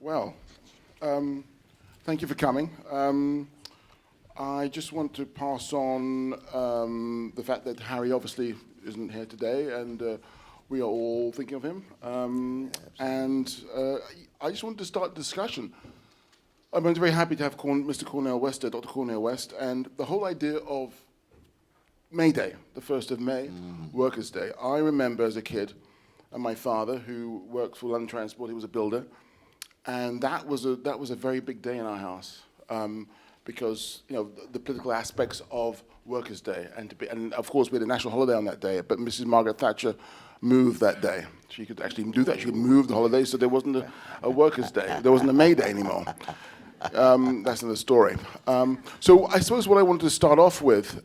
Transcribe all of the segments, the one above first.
Well, thank you for coming. I just want to pass on the fact that Harry obviously isn't here today, and we are all thinking of him. I just wanted to start a discussion. I'm very happy to have Mr. Cornel West, Dr. Cornel West, and the whole idea of May Day, the 1st of May, Workers' Day. I remember as a kid, and my father, who worked for London Transport, he was a builder, and that was a very big day in our house, because the political aspects of Workers' Day, and of course we had a national holiday on that day. But Mrs. Margaret Thatcher moved that day. She could actually do that. She could move the holiday, so there wasn't a Workers' Day. There wasn't a May Day anymore. That's another story. So I suppose what I wanted to start off with.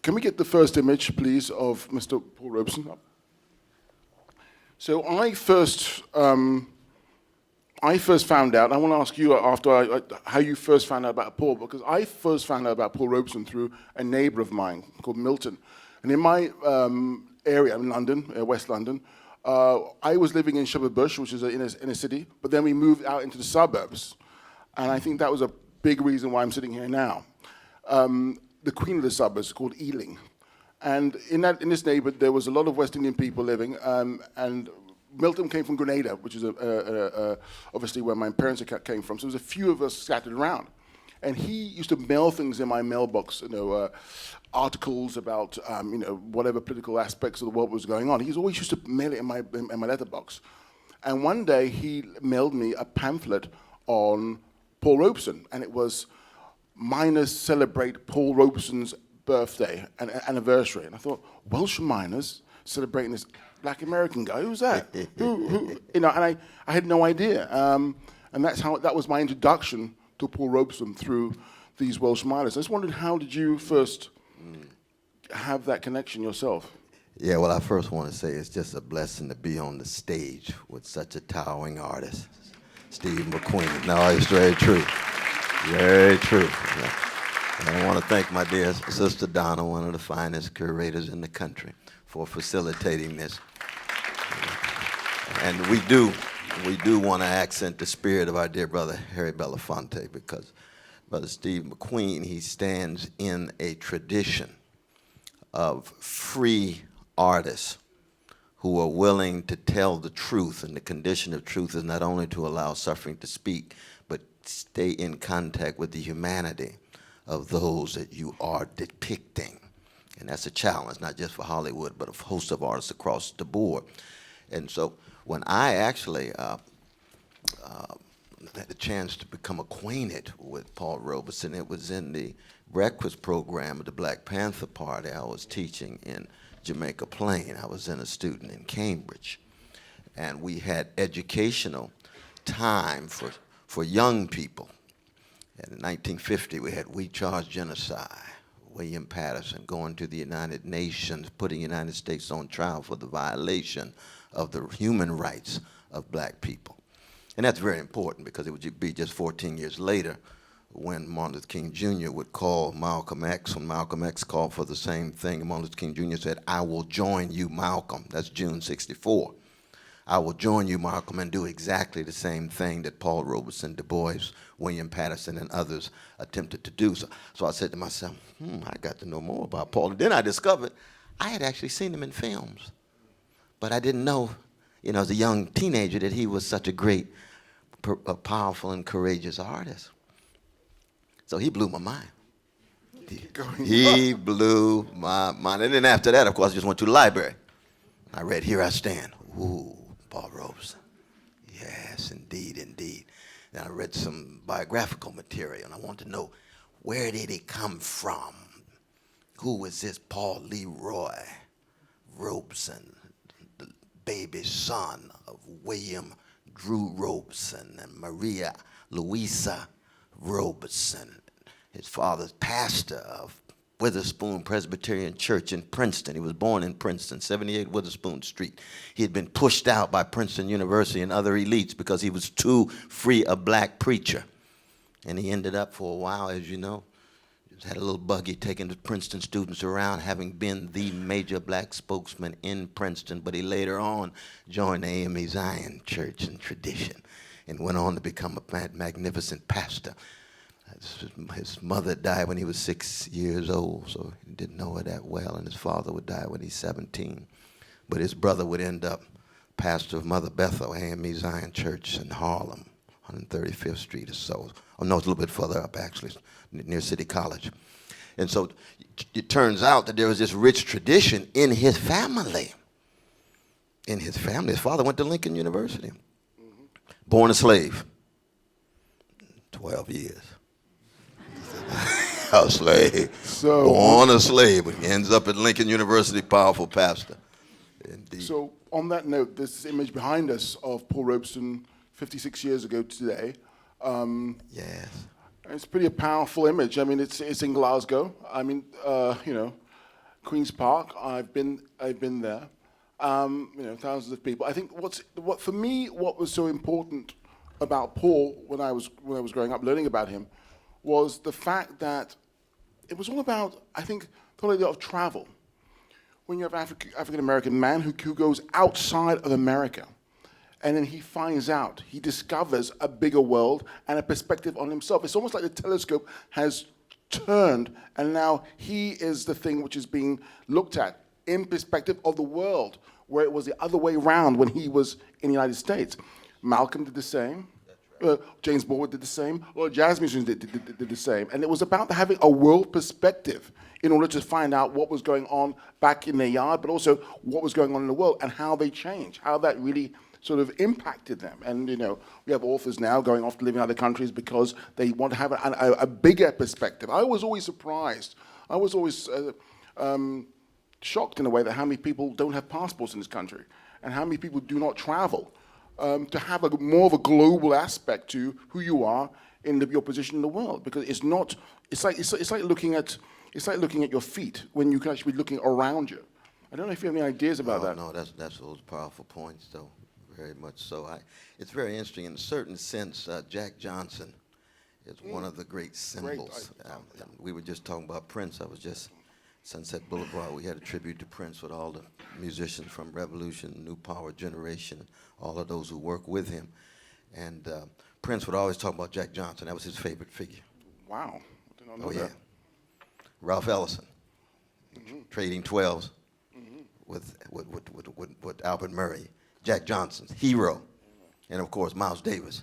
Can we get the first image, please, of Mr. Paul Robeson? So I first found out. I want to ask you after how you first found out about Paul, because I first found out about Paul Robeson through a neighbour of mine called Milton, and in my area in London, West London, I was living in Shepherd Bush, which is in a city, but then we moved out into the suburbs, and I think that was a big reason why I'm sitting here now. The queen of the suburbs called Ealing, and in this neighbourhood there was a lot of West Indian people living, and Milton came from Grenada, which is obviously where my parents came from. So there was a few of us scattered around, and he used to mail things in my mailbox, articles about whatever political aspects of the world was going on. He always used to mail it in my letterbox, and one day he mailed me a pamphlet on Paul Robeson, and it was miners celebrate Paul Robeson's birthday and anniversary. And I thought, Welsh miners celebrating this Black American guy? Who's that? who? And I had no idea. And that was my introduction to Paul Robeson through these Welsh miners. I just wondered, how did you first have that connection yourself? Yeah, well, I first want to say it's just a blessing to be on the stage with such a towering artist, Steve McQueen. No, it's very true. Very true. Yeah. And I want to thank my dear sister Donna, one of the finest curators in the country, for facilitating this. And we do want to accent the spirit of our dear brother Harry Belafonte, because Brother Steve McQueen, he stands in a tradition of free artists who are willing to tell the truth, and the condition of truth is not only to allow suffering to speak, but stay in contact with the humanity of those that you are depicting. And that's a challenge, not just for Hollywood, but a host of artists across the board. And so when I actually had the chance to become acquainted with Paul Robeson, it was in the breakfast program of the Black Panther Party. I was teaching in Jamaica Plain. I was in a student in Cambridge. And we had educational time for young people. And in 1950, we had We Charge Genocide, William Patterson going to the United Nations, putting the United States on trial for the violation of the human rights of black people. And that's very important, because it would be just 14 years later when Martin Luther King Jr. would call Malcolm X. When Malcolm X called for the same thing, Martin Luther King Jr. said, "I will join you, Malcolm." That's June '64. I will join you, Malcolm, and do exactly the same thing that Paul Robeson, Du Bois, William Patterson, and others attempted to do. So I said to myself, I got to know more about Paul. And then I discovered I had actually seen him in films, but I didn't know, as a young teenager, that he was such a great, powerful, and courageous artist. So he blew my mind. He blew my mind. And then after that, of course, I just went to the library. I read Here I Stand. Ooh. Paul Robeson. Yes, indeed, indeed. And I read some biographical material, and I wanted to know, where did he come from? Who was this Paul Leroy Robeson, the baby son of William Drew Robeson and Maria Louisa Robeson? His father's pastor of Witherspoon Presbyterian Church in Princeton. He was born in Princeton, 78 Witherspoon Street. He had been pushed out by Princeton University and other elites because he was too free a black preacher. And he ended up, for a while, as you know, had a little buggy taking the Princeton students around, having been the major black spokesman in Princeton. But he later on joined the AME Zion Church and tradition. and went on to become a magnificent pastor. His mother died when he was 6 years old, so he didn't know her that well, and his father would die when he's 17. But his brother would end up pastor of Mother Bethel, AME Zion Church in Harlem, 135th Street or so. Oh, no, it's a little bit further up, actually, near City College. And so it turns out that there was this rich tradition in his family. In his family. His father went to Lincoln University. Born a slave. 12 years. A slave. So, born a slave, but ends up at Lincoln University, powerful pastor. Indeed. So on that note, this image behind us of Paul Robeson 56 years ago today. Yes. It's pretty a powerful image. I mean, it's in Glasgow. I mean, you know, Queen's Park. I've been there. You know, thousands of people. I think what for me, what was so important about Paul when I was growing up, learning about him, was the fact that it was all about, I think, the idea of travel. When you have an African-American man who goes outside of America, and then he finds out, he discovers a bigger world and a perspective on himself. It's almost like the telescope has turned, and now he is the thing which is being looked at in perspective of the world, where it was the other way around when he was in the United States. Malcolm did the same. James Baldwin did the same. A lot of jazz musicians did the same. And it was about having a world perspective in order to find out what was going on back in their yard, but also what was going on in the world and how they changed, how that really sort of impacted them. And, you know, we have authors now going off to live in other countries because they want to have a bigger perspective. I was always surprised. I was always shocked in a way that how many people don't have passports in this country and how many people do not travel. To have more of a global aspect to who you are in your position in the world, because it's not. It's like looking at your feet when you can actually be looking around you. I don't know if you have any ideas about that. No, that's those powerful points, though. Very much so. It's very interesting in a certain sense. Jack Johnson is one of the great symbols. We were just talking about Prince. I was just Sunset Boulevard. We had a tribute to Prince with all the musicians from Revolution, New Power Generation, all of those who work with him. And Prince would always talk about Jack Johnson. That was his favorite figure. Wow. I did not know that. Yeah. Ralph Ellison, trading 12s with Albert Murray. Jack Johnson's Hero. And of course, Miles Davis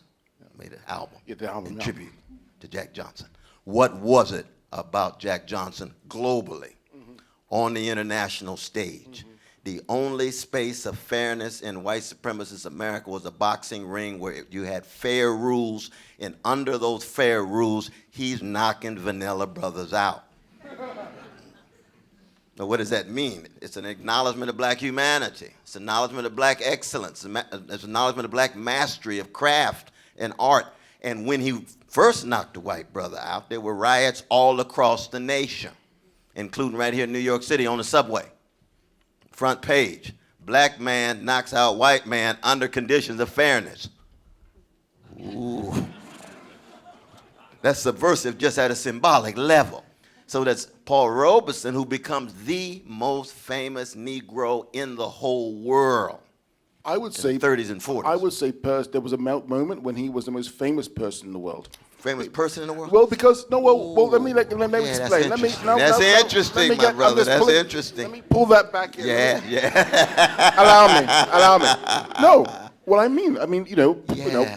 made an album in tribute to Jack Johnson. What was it about Jack Johnson globally on the international stage? The only space of fairness in white supremacist America was a boxing ring where you had fair rules, and under those fair rules, he's knocking Vanilla Brothers out. Now, what does that mean? It's an acknowledgement of black humanity. It's an acknowledgement of black excellence. It's an acknowledgement of black mastery of craft and art. And when he first knocked a white brother out, there were riots all across the nation, including right here in New York City on the subway. Front page, black man knocks out white man under conditions of fairness. Ooh. That's subversive just at a symbolic level. So that's Paul Robeson, who becomes the most famous Negro in the whole world. I would say 30s and 40s. I would say there was a moment when he was the most famous person in the world. Famous person in the world? Well, because let me explain. That's interesting, my brother. That's interesting. Let me pull that back in. Yeah. Allow me. No, what I mean, you know,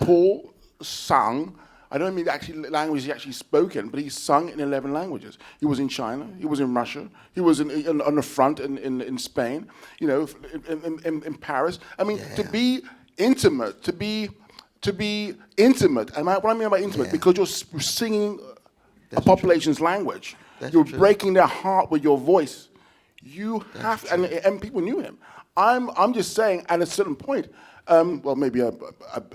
Paul sang. I don't mean the actual language he actually spoken, but he sung in 11 languages. He was in China, he was in Russia, he was on the front in Spain, you know, in Paris. I mean, to be intimate, and what I mean by intimate, because you're singing a population's language. You're breaking their heart with your voice. You have, and people knew him. I'm just saying, at a certain point, well, maybe a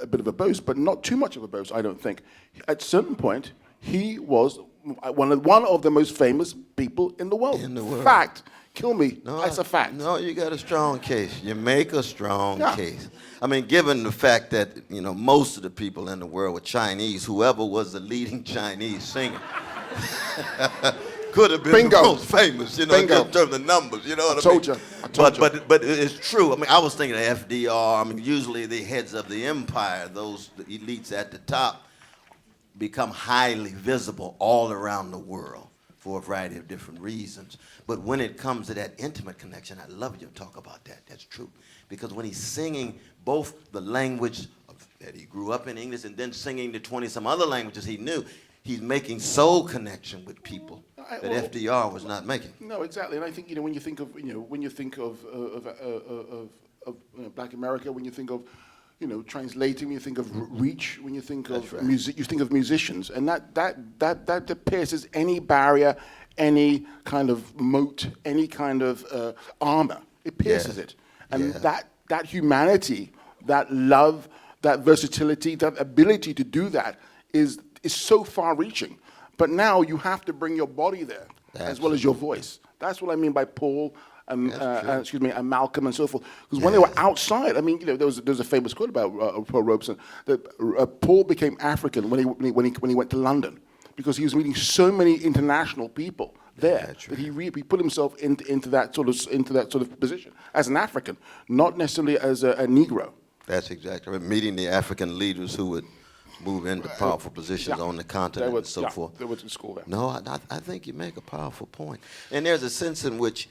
bit of a boast, but not too much of a boast, I don't think. At a certain point, he was one of the most famous people in the world. Fact. Kill me. No, that's a fact. No, you got a strong case. You make a strong case. I mean, given the fact that, you know, most of the people in the world were Chinese, whoever was the leading Chinese singer, could have been Bingo. the most famous, you know, Bingo. in terms of numbers, you know what I told mean? you. I told you. But it's true. I mean, I was thinking of FDR. I mean, usually the heads of the empire, those the elites at the top, become highly visible all around the world for a variety of different reasons. But when it comes to that intimate connection, I love you to talk about that. That's true. Because when he's singing both the language that he grew up in, English, and then singing the 20-some other languages he knew, he's making soul connection with people that FDR was not making. No, exactly. And I think, when you think of, Black America, when you think of, translating, when you think of reach, when you think of music, you think of musicians, and that pierces any barrier, any kind of moat, any kind of armor. It pierces it, and that humanity, that love, that versatility, that ability to do that is so far-reaching. But now you have to bring your body there as well as your voice. That's what I mean by Paul. And Malcolm and so forth. Because when they were outside, I mean, there was a famous quote about Paul Robeson that Paul became African when he went to London, because he was meeting so many international people there that he put himself into that sort of position as an African, not necessarily as a Negro. That's exactly right. Meeting the African leaders who would move into powerful positions on the continent and so forth. They went to school there. No, I think you make a powerful point. And there's a sense in which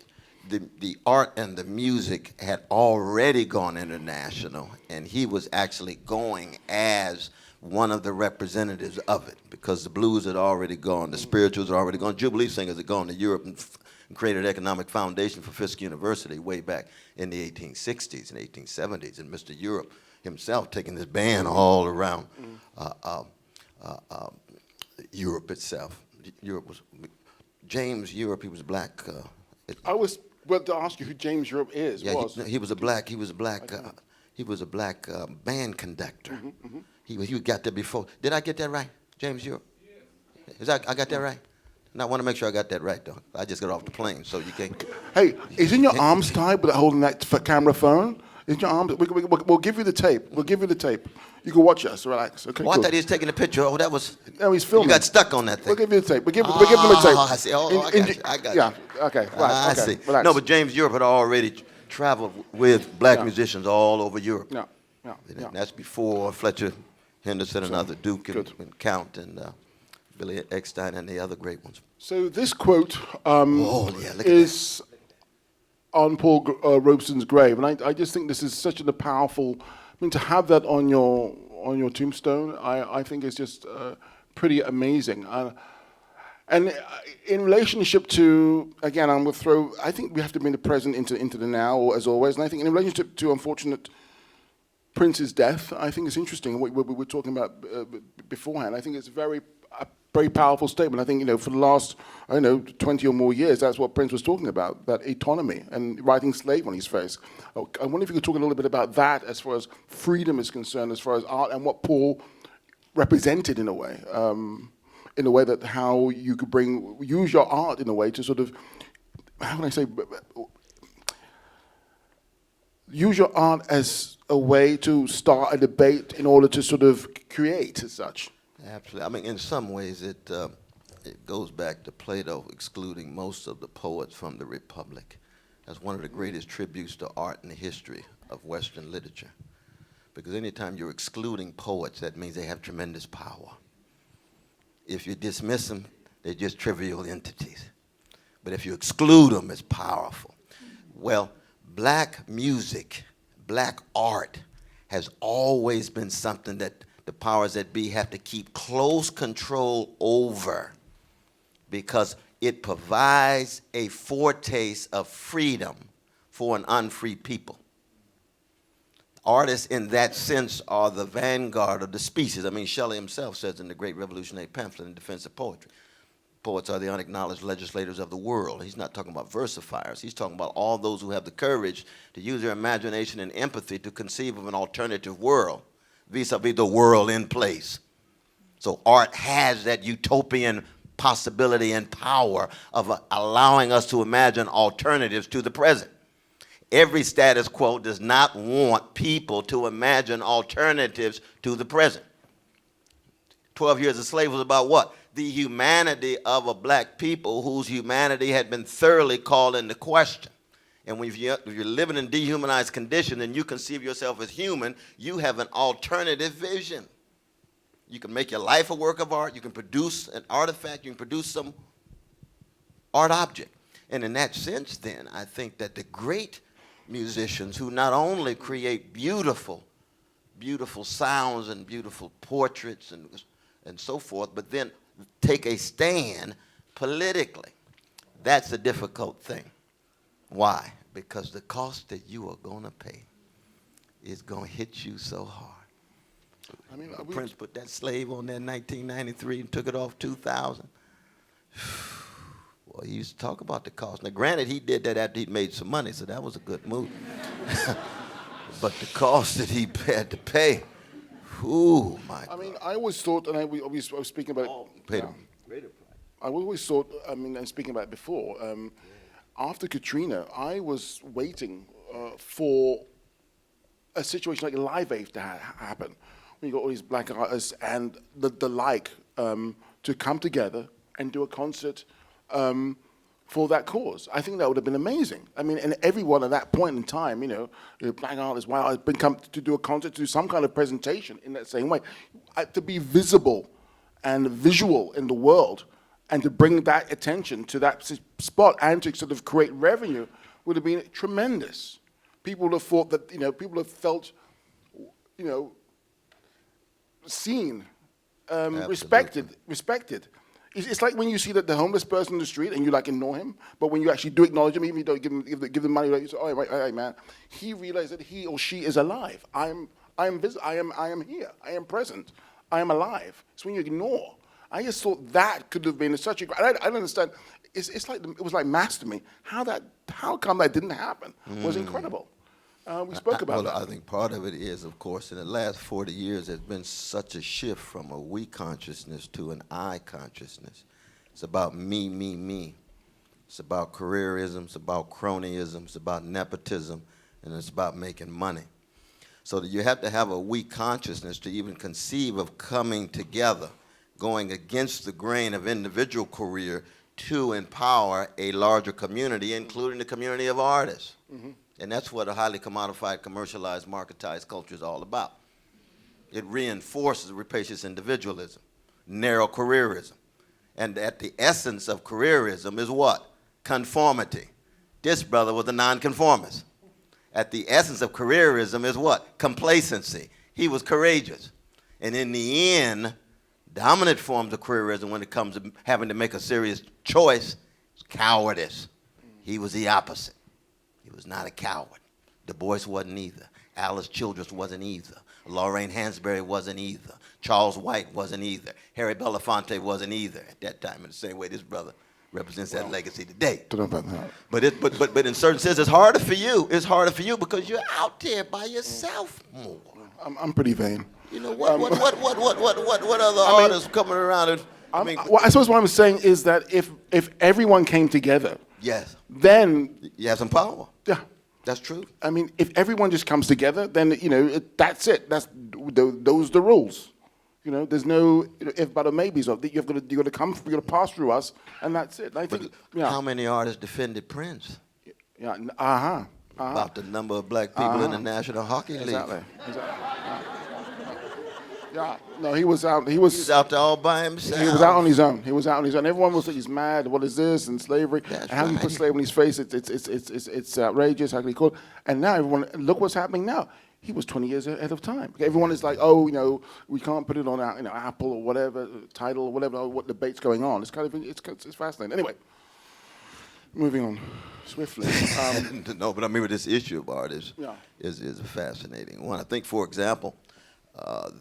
the art and the music had already gone international, and he was actually going as one of the representatives of it, because the blues had already gone, the spirituals had already gone, Jubilee singers had gone to Europe and created an economic foundation for Fisk University way back in the 1860s and 1870s, and Mr. Europe himself taking his band all around Europe itself. James Europe, he was black. I was about to ask you who James Europe is. Yeah, he was a black band conductor. He got there before. Did I get that right, James Europe? Yeah. I got that right? And I want to make sure I got that right, though. I just got off the plane, so you can't. Hey, isn't your arms tied with holding that camera phone? Isn't your arms? We'll give you the tape. We'll give you the tape. You can watch us. Relax. Okay. Oh, I thought he was taking a picture. Oh, that was. No, he's filming. You got stuck on that thing. We'll give you the tape. We'll give them a tape. I see. Oh, I got you. Yeah. Okay. Right. I see. Relax. No, but James Europe had already traveled with black musicians all over Europe. Yeah. And that's before Fletcher Henderson and other Duke and Count and Billy Eckstein and the other great ones. So this quote is on Paul Robeson's grave, and I just think this is such a powerful. I mean, to have that on your tombstone, I think is just pretty amazing. And in relationship to, again, I'm going to throw. I think we have to bring the present into the now, as always. And I think in relationship to unfortunate Prince's death, I think it's interesting what we were talking about beforehand. I think it's a very powerful statement. I think, for the last, 20 or more years, that's what Prince was talking about, that autonomy and writing slave on his face. I wonder if you could talk a little bit about that as far as freedom is concerned, as far as art, and what Paul represented in a way that how you could use your art in a way to sort of, how can I say, use your art as a way to start a debate in order to sort of create as such. Absolutely. I mean, in some ways, it goes back to Plato excluding most of the poets from the Republic. That's one of the greatest tributes to art in the history of Western literature. Because anytime you're excluding poets, that means they have tremendous power. If you dismiss them, they're just trivial entities. But if you exclude them, it's powerful. Well, black music, black art has always been something that the powers that be have to keep close control over, because it provides a foretaste of freedom for an unfree people. Artists in that sense are the vanguard of the species. I mean, Shelley himself says in the Great Revolutionary Pamphlet in Defense of Poetry, poets are the unacknowledged legislators of the world. He's not talking about versifiers. He's talking about all those who have the courage to use their imagination and empathy to conceive of an alternative world, vis-a-vis the world in place. So art has that utopian possibility and power of allowing us to imagine alternatives to the present. Every status quo does not want people to imagine alternatives to the present. 12 Years a Slave was about what? the humanity of a black people whose humanity had been thoroughly called into question. And if you're living in dehumanized condition and you conceive yourself as human, you have an alternative vision. You can make your life a work of art. You can produce an artifact. You can produce some art object. And in that sense, then, I think that the great musicians who not only create beautiful, beautiful sounds and beautiful portraits and so forth, but then take a stand politically. That's a difficult thing. Why? Because the cost that you are going to pay is going to hit you so hard. I mean, Prince put that slave on there in 1993 and took it off 2000. Well, he used to talk about the cost. Now, granted, he did that after he'd made some money, so that was a good move. But the cost that he had to pay, ooh, my God. I mean, I always thought, and I was speaking about I always thought, I mean, and speaking about it before, after Katrina, I was waiting for a situation like Live Aid to happen. When you got all these black artists and the like to come together and do a concert for that cause. I think that would have been amazing. I mean, and everyone at that point in time, you know, black artists, white artists, been come to do a concert, to do some kind of presentation in that same way. To be visible and visual in the world and to bring that attention to that spot and to sort of create revenue would have been tremendous. People would have thought that, you know, people have felt, you know, seen, respected. It's like when you see that the homeless person in the street and you like ignore him, but when you actually do acknowledge him, even if you don't give them money, like you say, "Oh, right, man," he realizes that he or she is alive. I am here. I am present. I am alive. It's when you ignore. I just thought that could have been such a. I don't understand. It's like it was like maths to me. How come that didn't happen? Was incredible. We spoke about that. I think part of it is, of course, in the last 40 years, there's been such a shift from a we consciousness to an I consciousness. It's about me, me, me. It's about careerism. It's about cronyism. It's about nepotism. And it's about making money. So that you have to have a we consciousness to even conceive of coming together, going against the grain of individual career to empower a larger community, including the community of artists. Mm-hmm. And that's what a highly commodified, commercialized, marketized culture is all about. It reinforces rapacious individualism, narrow careerism. And at the essence of careerism is what? Conformity. This brother was a nonconformist. At the essence of careerism is what? Complacency. He was courageous. And in the end, dominant forms of careerism when it comes to having to make a serious choice is cowardice. He was the opposite. He was not a coward. Du Bois wasn't either. Alice Childress wasn't either. Lorraine Hansberry wasn't either. Charles White wasn't either. Harry Belafonte wasn't either at that time, in the same way this brother represents that legacy today. Don't know about that. But in certain sense, it's harder for you. It's harder for you because you're out there by yourself more. I'm pretty vain. You know what other artists coming around? Well, I suppose what I'm saying is that if everyone came together, yes, then you have some power. Yeah, that's true. I mean, if everyone just comes together, then you know that's it. Those are the rules. You know, there's no if but or maybes. You've got to come. You've got to pass through us, and that's it. I think. How many artists defended Prince? Yeah. About the number of black people in the National Hockey League. Exactly. Yeah, no, he was out. He was out there all by himself. He was out on his own. Everyone was like, he's mad. What is this? And slavery. That's and how do you put slavery on his face? It's outrageous. How can he call it? And now everyone, look what's happening now. He was 20 years ahead of time. Everyone is like, oh, you know, we can't put it on our, Apple or whatever, Tidal or whatever. What debate's going on? It's it's fascinating. Anyway, moving on swiftly. No, but I mean, with this issue of art is a fascinating one. I think, for example,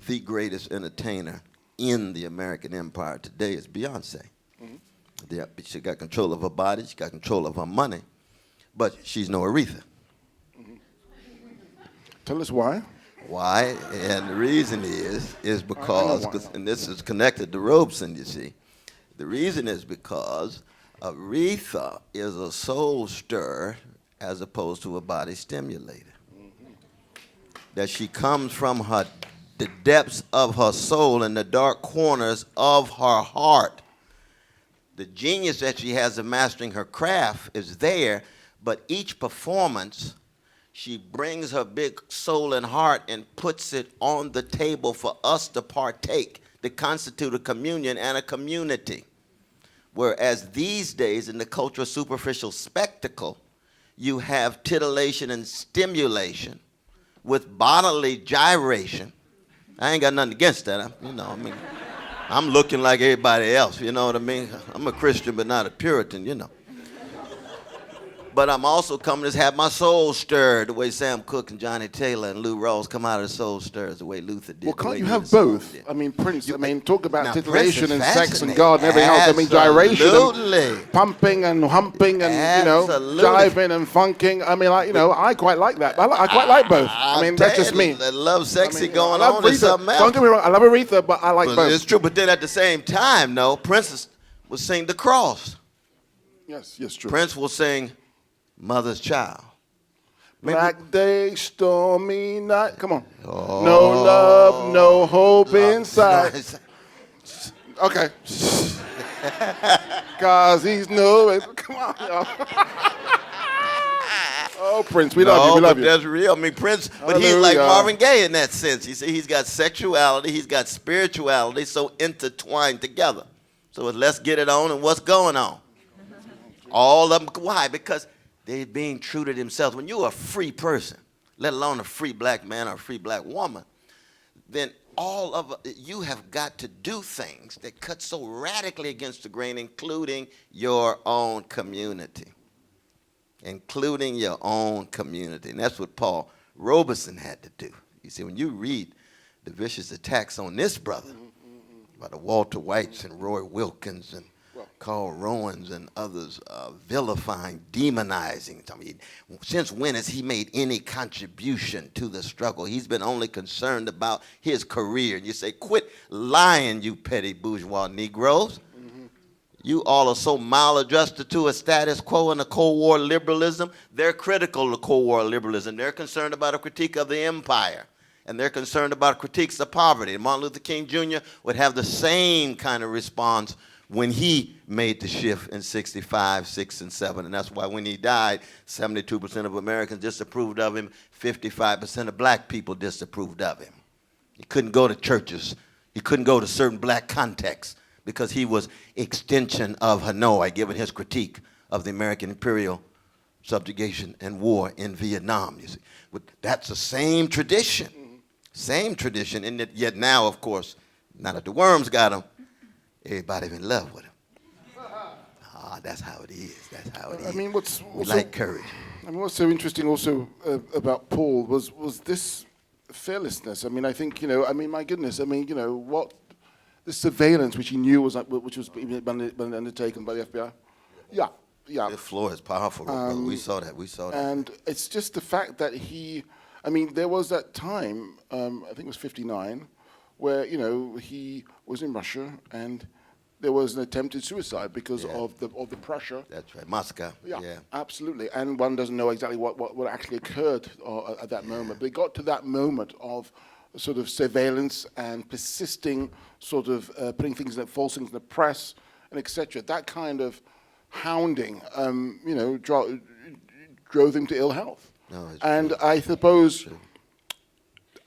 the greatest entertainer in the American empire today is Beyonce. Mm-hmm. She got control of her body, she got control of her money, but she's no Aretha. Mm-hmm. Tell us why. Why? And the reason is because, and this is connected to Robeson, you see. The reason is because Aretha is a soul stirrer as opposed to a body stimulator. Mm-hmm. That she comes from the depths of her soul and the dark corners of her heart The genius that she has of mastering her craft is there, but each performance, she brings her big soul and heart and puts it on the table for us to partake, to constitute a communion and a community. Whereas these days, in the culture of superficial spectacle, you have titillation and stimulation with bodily gyration. I ain't got nothing against that. I'm looking like everybody else, you know what I mean? I'm a Christian, but not a Puritan, you know. But I'm also coming to have my soul stirred the way Sam Cooke and Johnny Taylor and Lou Rawls come out of the soul stirs the way Luther did. Well, can't you have both? I mean, Prince, talk about now, titillation and sex and God and everything else. I mean, gyration and pumping and humping and, jiving and funking. I mean, I quite like that. I quite like both. I mean, that's just me. I love sexy going on and something else. Don't get me wrong, I love Aretha, but I like both. It's true, but then at the same time, no, Prince will sing The Cross. Yes, true. Prince will sing Mother's Child. Black day, stormy night. Come on. Oh, no love, no hope inside. Okay. Cause he's no. Come on, y'all. Oh, Prince, we love you. We love you. That's real. I mean, Prince, but he's like Marvin Gaye in that sense. You see, he's got sexuality, he's got spirituality, so intertwined together. So let's get it on and what's going on. All of them. Why? Because they're being true to themselves. When you're a free person, let alone a free black man or a free black woman, then you have got to do things that cut so radically against the grain, including your own community. Including your own community. And that's what Paul Robeson had to do. You see, when you read the vicious attacks on this brother by the Walter Whites and Roy Wilkins and Carl Rowans and others vilifying, demonizing. I mean, since when has he made any contribution to the struggle? He's been only concerned about his career. And you say, quit lying, you petty bourgeois Negroes. You all are so maladjusted to a status quo and a Cold War liberalism. They're critical of Cold War liberalism. They're concerned about a critique of the empire. And they're concerned about critiques of poverty. And Martin Luther King Jr. would have the same kind of response when he made the shift in 65, 6, and 7. And that's why when he died, 72% of Americans disapproved of him, 55% of black people disapproved of him. He couldn't go to churches. He couldn't go to certain black contexts because he was extension of Hanoi, given his critique of the American imperial subjugation and war in Vietnam. You see, but that's the same tradition, and yet now, of course, now that the worms got him, everybody's in love with him. That's how it is. That's how it is. I mean, what's like courage. I mean, what's so interesting also about Paul was this fearlessness. I mean, I think my goodness. I mean, what the surveillance which he knew was being undertaken by the FBI. Yeah. The floor is powerful. We saw that. And it's just the fact that there was that time. I think it was '59, where he was in Russia and there was an attempted suicide because of the pressure. That's right, Moscow. Yeah, absolutely. And one doesn't know exactly what actually occurred at that moment. But it got to that moment of sort of surveillance and persisting sort of putting false things in the press and etc. That kind of hounding, drove him to ill health. No, and true. I suppose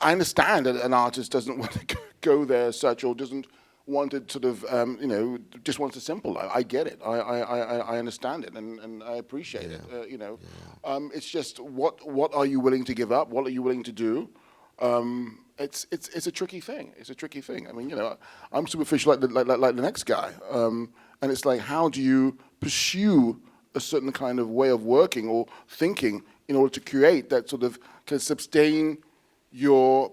I understand that an artist doesn't want to go there as such, or doesn't want to sort of, just wants a simple life. I get it. I understand it, and I appreciate it. It's just what are you willing to give up? What are you willing to do? It's a tricky thing. It's a tricky thing. I mean, I'm superficial like the next guy, and it's like, how do you pursue a certain kind of way of working or thinking in order to create that sort of can sustain your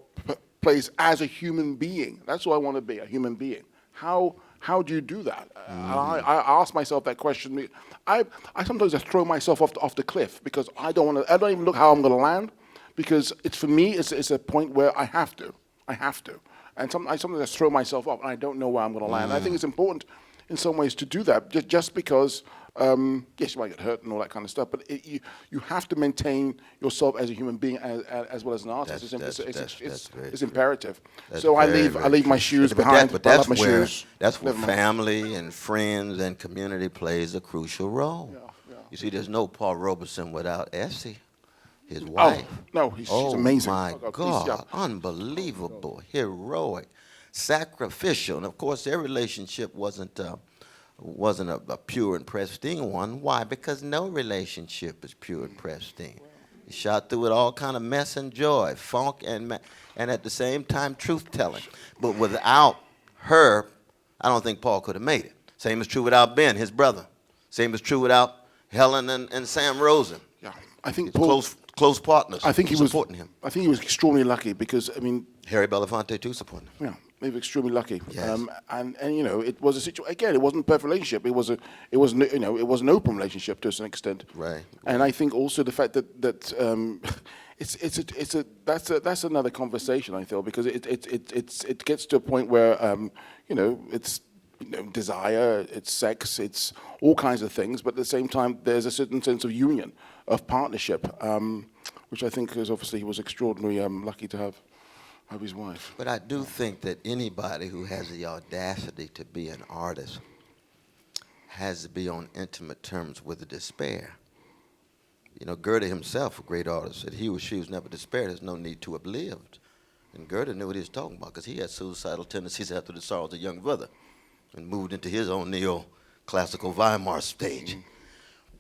place as a human being? That's what I want to be, a human being. How do you do that? I ask myself that question. I sometimes just throw myself off the cliff because I don't even look how I'm going to land, because for me it's a point where I have to, and I sometimes just throw myself off and I don't know where I'm going to land. I think it's important in some ways to do that, just because Yes, you might get hurt and all that kind of stuff, but you have to maintain yourself as a human being as well as an artist. It's imperative. That's So I very, leave very my true. shoes But behind. but I that's love my where shoes. that's where Never mind. family and friends and community plays a crucial role. Yeah. You see, there's no Paul Robeson without Essie, his Oh wife. no, she's Oh amazing. my Oh, please, yeah. God, unbelievable, heroic, sacrificial, and of course their relationship wasn't a pure and pristine one. Why? Because no relationship is pure and pristine. He shot through with all kind of mess and joy, funk and at the same time truth-telling. But without her, I don't think Paul could have made it. Same is true without Ben, his brother. Same is true without Helen and Sam Rosen. Yeah, I think His Paul. close partners. I think he was supporting him. I think he was extremely lucky because I mean, Harry Belafonte too supporting him. yeah, he was extremely lucky. Yes. And you know, it was a situation. Again, it wasn't a perfect relationship. It was an open relationship to a certain extent. Right. And I think also the fact that that's another conversation, I feel, because it gets to a point where it's desire, it's sex, it's all kinds of things, but at the same time there's a certain sense of union, of partnership, which I think is obviously he was extraordinarily lucky to have his wife. But I do think that anybody who has the audacity to be an artist has to be on intimate terms with the despair. You know, Goethe himself, a great artist, said he or she was never despaired. There's no need to have lived. And Goethe knew what he was talking about because he had suicidal tendencies after the sorrows of young brother and moved into his own neo-classical Weimar stage.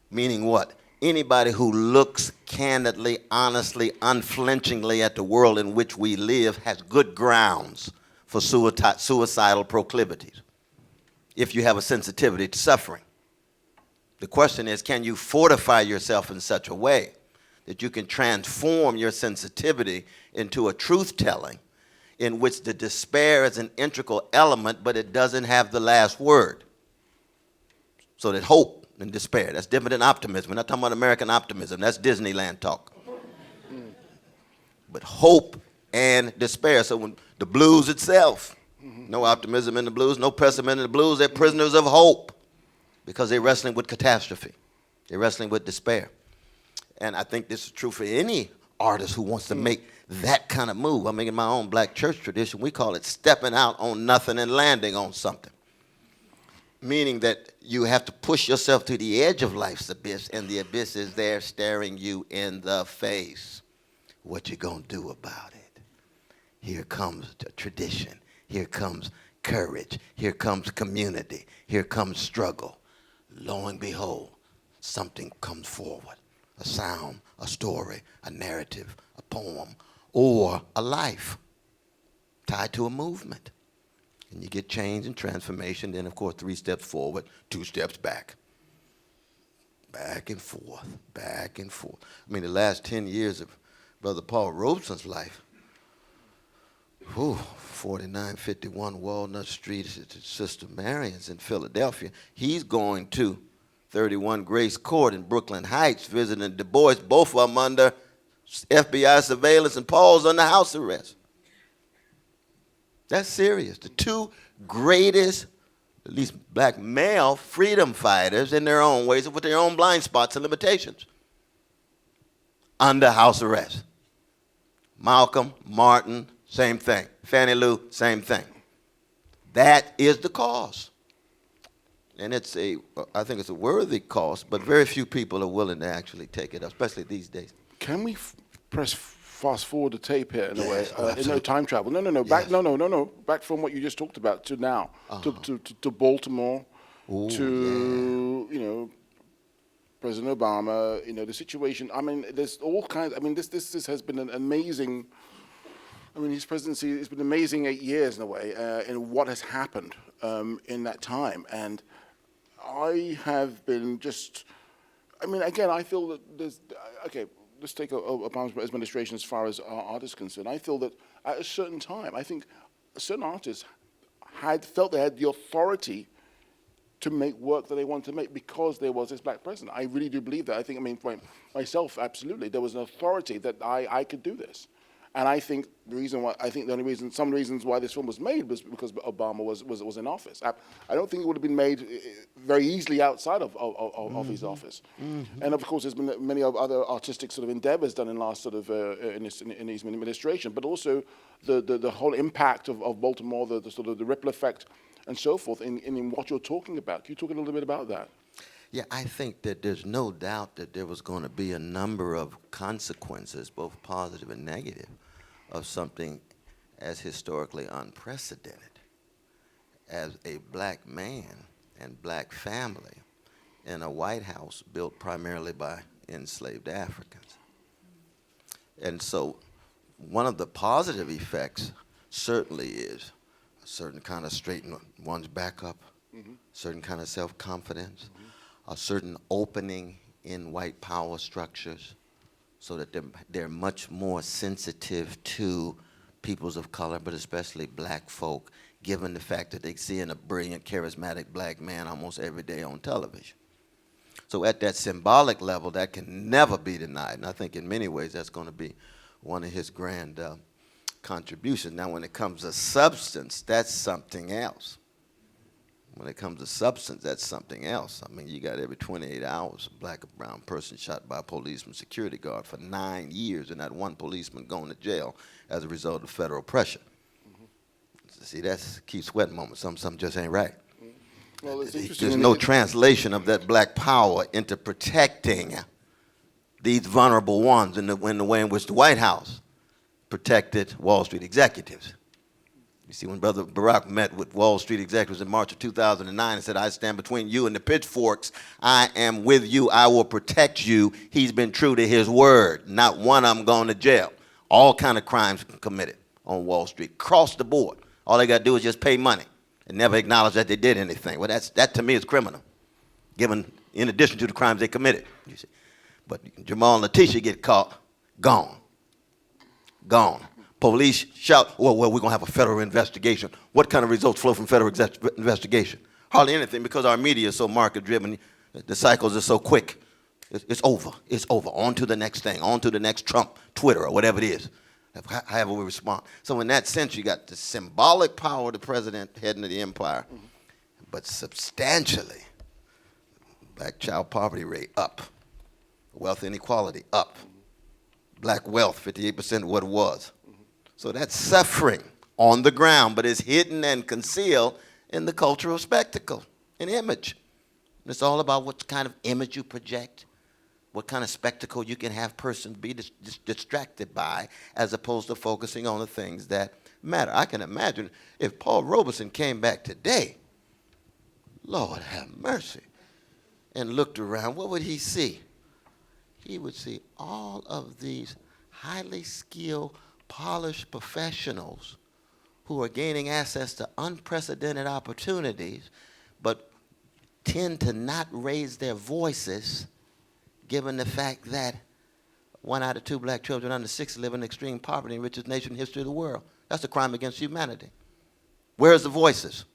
Meaning what? Anybody who looks candidly, honestly, unflinchingly at the world in which we live has good grounds for suicidal proclivities if you have a sensitivity to suffering. The question is, can you fortify yourself in such a way that you can transform your sensitivity into a truth-telling in which the despair is an integral element, but it doesn't have the last word? So that hope and despair, that's different than optimism. We're not talking about American optimism. That's Disneyland talk. But hope and despair. So when the blues itself, no optimism in the blues, no pessimism in the blues, they're prisoners of hope because they're wrestling with catastrophe. They're wrestling with despair. And I think this is true for any artist who wants to make that kind of move. I mean, in my own black church tradition, we call it stepping out on nothing and landing on something. Meaning that you have to push yourself to the edge of life's abyss, and the abyss is there staring you in the face. What you gonna do about it? Here comes the tradition. Here comes courage. Here comes community. Here comes struggle. Lo and behold, something comes forward. A sound, a story, a narrative, a poem, or a life tied to a movement. And you get change and transformation. Then, of course, 3 steps forward, 2 steps back. Back and forth, back and forth. I mean, the last 10 years of Brother Paul Robeson's life, 4951 Walnut Street at Sister Marion's in Philadelphia. He's going to 31 Grace Court in Brooklyn Heights, visiting Du Bois, both of them under FBI surveillance, and Paul's under house arrest. That's serious. The 2 greatest, at least black male, freedom fighters in their own ways, with their own blind spots and limitations, under house arrest. Malcolm, Martin, same thing. Fannie Lou, same thing. That is the cause. And I think it's a worthy cause, but very few people are willing to actually take it up, especially these days. Can we press fast forward the tape here in a way? Absolutely. No time travel. No. Back. Yes. No. Back from what you just talked about to now, to Baltimore, to President Obama. The situation. I mean, there's all kinds. I mean, this has been an amazing. I mean, his presidency. It's been an amazing 8 years in a way, in what has happened in that time. And I have been just. I mean, again, I feel that there's. Okay. Let's take Obama's administration as far as our art is concerned. I feel that at a certain time, I think certain artists felt they had the authority to make work that they wanted to make because there was this black president. I really do believe that. I think, for myself, absolutely, there was an authority that I could do this. And I think the only reason, some reasons why this film was made was because Obama was in office. I don't think it would have been made very easily outside of his office. And of course, there's been many other artistic sort of endeavors done in last sort of in his administration, but also the whole impact of Baltimore, the sort of the ripple effect and so forth in what you're talking about. Can you talk a little bit about that? Yeah, I think that there's no doubt that there was going to be a number of consequences, both positive and negative, of something as historically unprecedented as a black man and black family in a White House built primarily by enslaved Africans. And so one of the positive effects certainly is a certain kind of straighten one's back up, certain kind of self-confidence, a certain opening in white power structures so that they're much more sensitive to peoples of color, but especially black folk, given the fact that they see a brilliant, charismatic black man almost every day on television. So at that symbolic level, that can never be denied. And I think in many ways that's going to be one of his grand contributions. Now, when it comes to substance, that's something else. When it comes to substance, that's something else. I mean, you got every 28 hours a black or brown person shot by a policeman security guard for 9 years, and not one policeman going to jail as a result of federal pressure. See, that's keep sweating moment. Something just ain't right. Well, it's interesting. There's no translation of that black power into protecting these vulnerable ones in the way in which the White House protected Wall Street executives. You see, when Brother Barack met with Wall Street executives in March of 2009 and said, I stand between you and the pitchforks, I am with you, I will protect you, he's been true to his word. Not one of them gone to jail. All kind of crimes committed on Wall Street, across the board. All they got to do is just pay money and never acknowledge that they did anything. Well, that to me is criminal, given in addition to the crimes they committed. You see. But Jamal and Letitia get caught, gone. Police shout, well, we're going to have a federal investigation. What kind of results flow from federal investigation? Hardly anything, because our media is so market-driven. The cycles are so quick. It's over. It's over. On to the next thing. On to the next Trump, Twitter, or whatever it is. However we respond. So in that sense, you got the symbolic power of the president heading to the empire, but substantially, black child poverty rate up, wealth inequality up, black wealth 58% of what it was. So that's suffering on the ground, but it's hidden and concealed in the cultural spectacle, an image. And it's all about what kind of image you project, what kind of spectacle you can have persons be distracted by, as opposed to focusing on the things that matter. I can imagine if Paul Robeson came back today, Lord have mercy, and looked around, what would he see? He would see all of these highly skilled, polished professionals who are gaining access to unprecedented opportunities, but tend to not raise their voices, given the fact that 1 out of 2 black children under 6 live in extreme poverty in the richest nation in the history of the world. That's a crime against humanity. Where's the voices?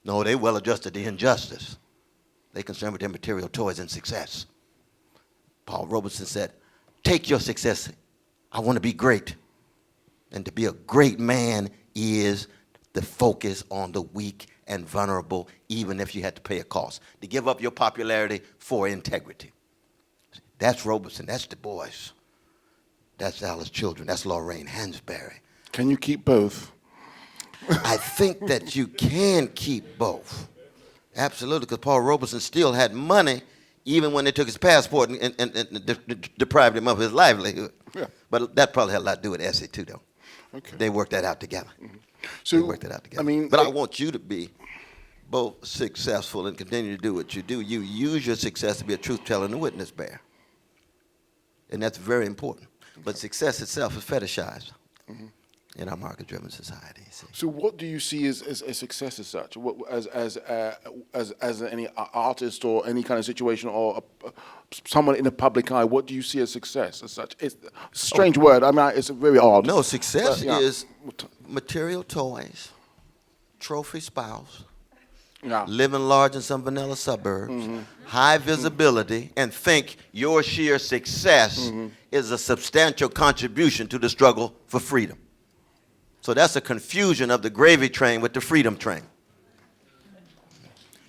No, they well adjusted to injustice. They concerned with their material toys and success. Paul Robeson said, take your success. I want to be great. And to be a great man is the focus on the weak and vulnerable, even if you had to pay a cost. To give up your popularity for integrity. That's Robeson. That's Du Bois. That's Alice Children. That's Lorraine Hansberry. Can you keep both? I think that you can keep both. Absolutely, because Paul Robeson still had money even when they took his passport and deprived him of his livelihood. Yeah. But that probably had a lot to do with Essie too, though. Okay. They worked that out together. So, They worked that out together. I mean, but I want you to be both successful and continue to do what you do. You use your success to be a truth teller and a witness bearer. And that's very important. But success itself is fetishized in our market-driven society. See. So what do you see as success as such? What, as any artist or any kind of situation or someone in the public eye, what do you see as success as such? It's a strange word. I mean, it's very odd. No, success But, yeah. is material toys, trophy spouse, Yeah. live in large in some vanilla suburbs, high visibility, and think your sheer success is a substantial contribution to the struggle for freedom. So that's a confusion of the gravy train with the freedom train.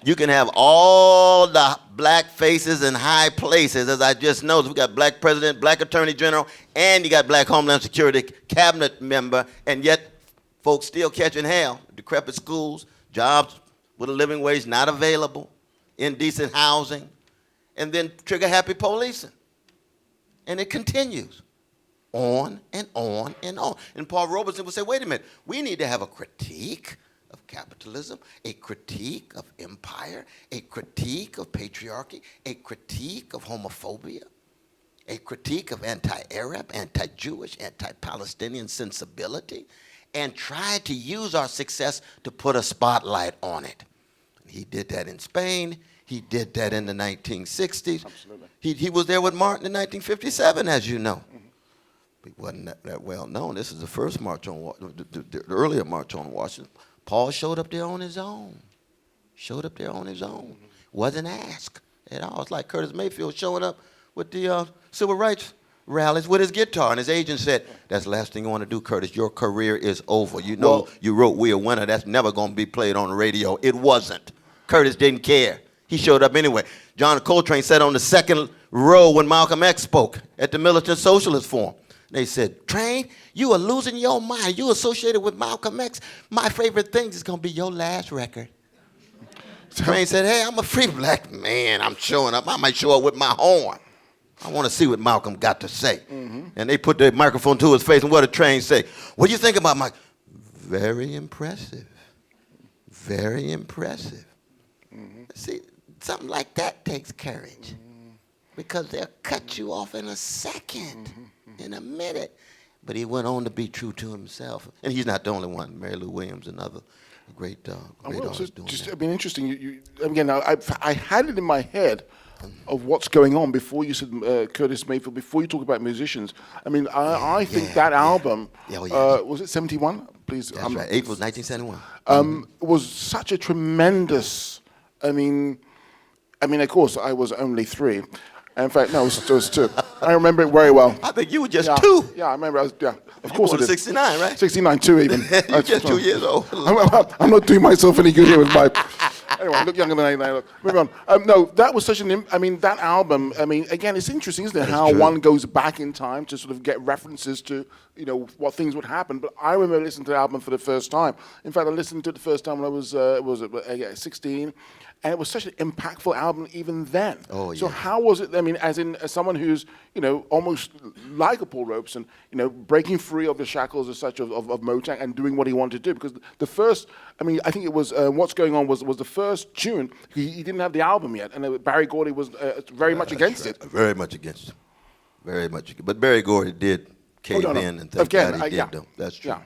You can have all the black faces in high places, as I just noticed. We got black president, black attorney general, and you got black Homeland Security cabinet member, and yet folks still catching hell. Decrepit schools, jobs with a living wage not available, indecent housing, and then trigger-happy policing. And it continues on and on and on. And Paul Robeson would say, wait a minute, we need to have a critique of capitalism, a critique of empire, a critique of patriarchy, a critique of homophobia, a critique of anti-Arab, anti-Jewish, anti-Palestinian sensibility, and try to use our success to put a spotlight on it. He did that in Spain. He did that in the 1960s. Absolutely. He was there with Martin in 1957, as you know. He wasn't that well known. This is the first march on the earlier march on Washington. Paul showed up there on his own. Showed up there on his own. Wasn't asked at all. It's like Curtis Mayfield showing up with the civil rights rallies with his guitar. And his agent said, that's the last thing you want to do, Curtis. Your career is over. You know, well, you wrote We a Winner. That's never going to be played on the radio. It wasn't. Curtis didn't care. He showed up anyway. John Coltrane sat on the second row when Malcolm X spoke at the Militant Socialist Forum. They said, Train, you are losing your mind. You associated with Malcolm X. My favorite thing is going to be your last record. Train said, hey, I'm a free black man. I'm showing up. I might show up with my horn. I want to see what Malcolm got to say. And they put the microphone to his face, and what did Train say? What do you think about Malcolm? Very impressive. Very impressive. See, something like that takes courage. Because they'll cut you off in a second, in a minute. But he went on to be true to himself. And he's not the only one. Mary Lou Williams, another great artist doing that. It's been interesting. Again, I had it in my head of what's going on before you said Curtis Mayfield, before you talk about musicians. I mean, I think that album, was it 71? Please. That's right, April 1971. Was such a tremendous, I mean, of course, I was only 3. In fact, no, it was 2. I remember it very well. I think you were just 2. Yeah, I remember. Of course I did. 69, right? 69, 2 even. You're just 2 years old. I'm not doing myself any good here with my... Anyway, I look younger than I look. Move on. No, that was such an... that album, again, it's interesting, isn't it, how one goes back in time to sort of get references to, what things would happen. But I remember listening to the album for the first time. In fact, I listened to it the first time when I was 16. And it was such an impactful album even then. Oh, yeah. So how was it, as someone who's, almost like a Paul Robeson, breaking free of the shackles as such of Motown and doing what he wanted to do? Because the first, I think it was What's Going On was the first tune. He didn't have the album yet. And Barry Gordy was very much against it. Very much against it. Very much. But Barry Gordy did cave in and thank God he did, though. That's true. Yeah.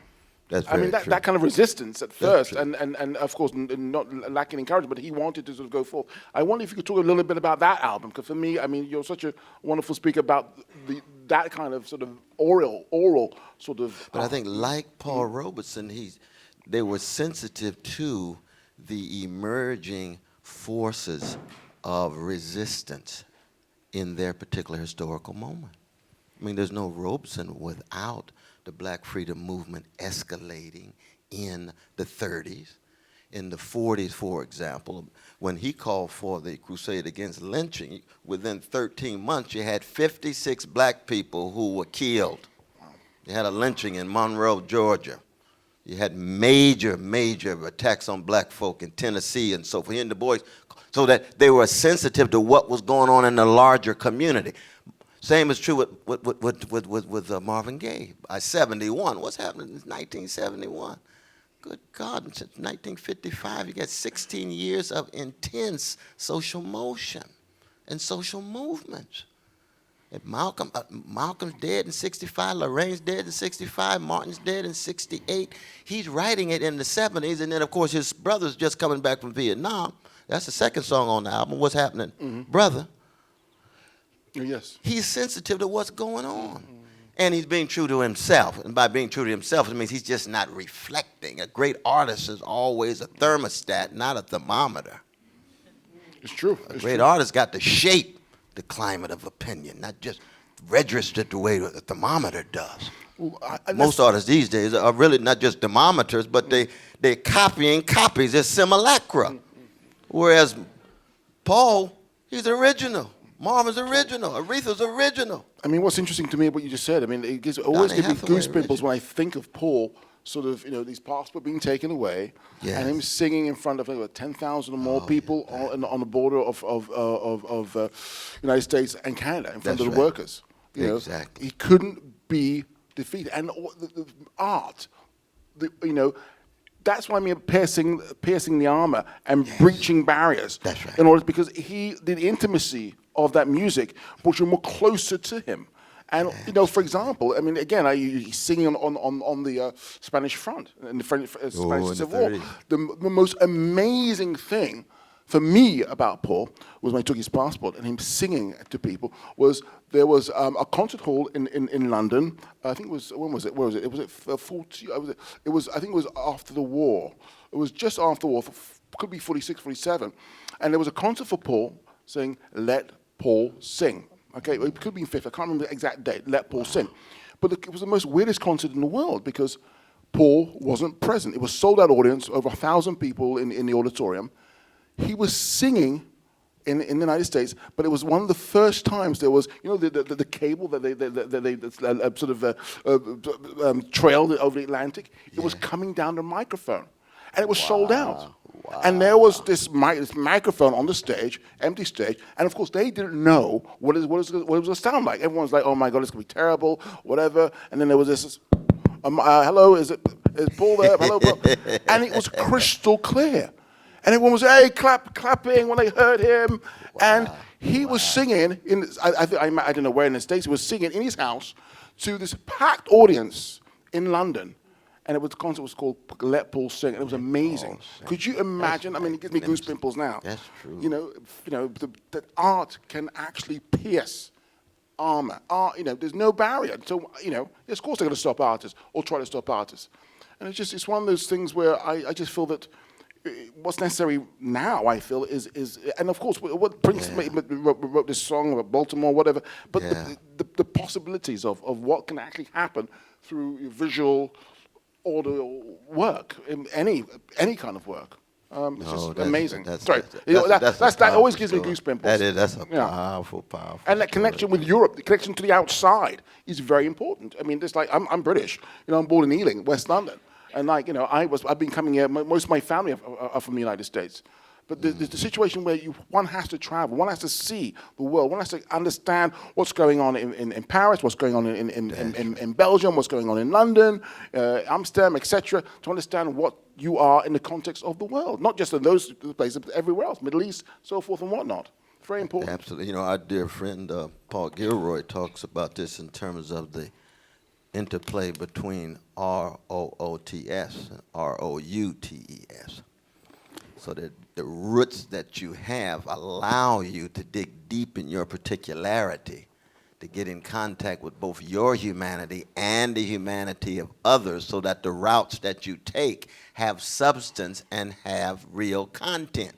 That's very true. That kind of resistance at first, and of course not lacking encouragement, but he wanted to sort of go forth. I wonder if you could talk a little bit about that album, because for me, you're such a wonderful speaker about that kind of sort of oral sort of. But I think, like Paul Robeson, they were sensitive to the emerging forces of resistance in their particular historical moment. There's no Robeson without the Black freedom movement escalating in the 30s. In the 40s, for example, when he called for the crusade against lynching, within 13 months you had 56 black people who were killed. You had a lynching in Monroe, Georgia. You had major attacks on black folk in Tennessee and so forth, in Du Bois, so that they were sensitive to what was going on in the larger community. Same is true with Marvin Gaye. By 71, what's happening in 1971? Good God, since 1955, you got 16 years of intense social motion and social movements. And Malcolm's dead in 65, Lorraine's dead in 65, Martin's dead in 68. He's writing it in the 70s, and then, of course, his brother's just coming back from Vietnam. That's the second song on the album, What's Happening, Brother. Yes. He's sensitive to what's going on. And he's being true to himself. And by being true to himself, it means he's just not reflecting. A great artist is always a thermostat, not a thermometer. It's true. A great artist got to shape the climate of opinion, not just register it the way the thermometer does. Well, Most artists these days are really not just thermometers, but they're copying copies. They're simulacra. Whereas Paul, he's original. Marvin's original. Aretha's original. I mean, what's interesting to me, what you just said, I mean, always gives me goosebumps original. when I think of Paul, sort of, these passports being taken away, Yes. and him singing in front of 10,000 or more people on the border of United States and Canada, in front That's of the right. workers. Exactly. He couldn't be defeated. And the art, that's why I mean piercing the armor and breaching barriers. That's right. In order, because the intimacy of that music brought you more closer to him. And for example, I mean, again, he's singing on the Spanish front in the French Spanish Civil War. The most amazing thing for me about Paul was when he took his passport and him singing to people was there was a concert hall in London. I think it was, when was it? Where was it? It was 40. It was I think it was after the war. It was just after the war. Could be 46, 47. And there was a concert for Paul saying, "Let Paul sing." Okay, it could be in 50. I can't remember the exact date. Let Paul sing. But it was the most weirdest concert in the world because Paul wasn't present. It was sold-out audience, over 1,000 people in the auditorium. He was singing in the United States, but it was one of the first times there was, the cable that they sort of trailed over the Atlantic. It was coming down the microphone, and it was sold out. Wow. And there was this microphone on the stage, empty stage, and of course they didn't know what it was going to sound like. Everyone was like, "Oh my God, it's going to be terrible," whatever. And then there was this, "Hello, is Paul there? Hello, Paul?" And it was crystal clear. And everyone was, "Hey, clapping" when they heard him. Wow. And he was singing I don't know where in the States, he was singing in his house to this packed audience in London. And the concert was called Let Paul Sing, and it was amazing. Could you imagine? I mean, it gives me goosebumps now. That's true. That art can actually pierce armor. There's no barrier. So, of course they're going to stop artists or try to stop artists. And it's one of those things where I just feel that what's necessary now, I feel, is and of course, what Prince wrote this song about Baltimore, whatever, but the possibilities of what can actually happen through visual audio work, any kind of work. It's just amazing. That always gives me goosebumps. That's a powerful. And that connection with Europe, the connection to the outside, is very important. I mean, just like I'm British. I'm born in Ealing, West London, and I've been coming here. Most of my family are from the United States. But there's the situation where one has to travel, one has to see the world, one has to understand what's going on in Paris, what's going on in Belgium, what's going on in London, Amsterdam, etc., to understand what you are in the context of the world, not just in those places, but everywhere else, Middle East, so forth and whatnot. Very important. Absolutely. Our dear friend Paul Gilroy talks about this in terms of the interplay between R-O-O-T-S and R-O-U-T-E-S. So that the roots that you have allow you to dig deep in your particularity, to get in contact with both your humanity and the humanity of others, so that the routes that you take have substance and have real content.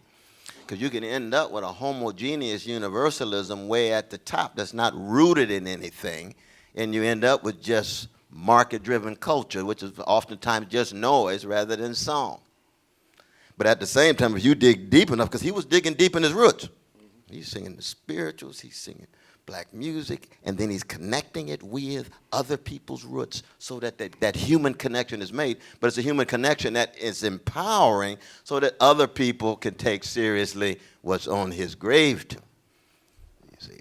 Because you can end up with a homogeneous universalism way at the top that's not rooted in anything, and you end up with just market-driven culture, which is oftentimes just noise rather than song. But at the same time, if you dig deep enough, because he was digging deep in his roots. He's singing the spirituals, he's singing black music, and then he's connecting it with other people's roots so that that human connection is made. But it's a human connection that is empowering so that other people can take seriously what's on his gravestone. You see,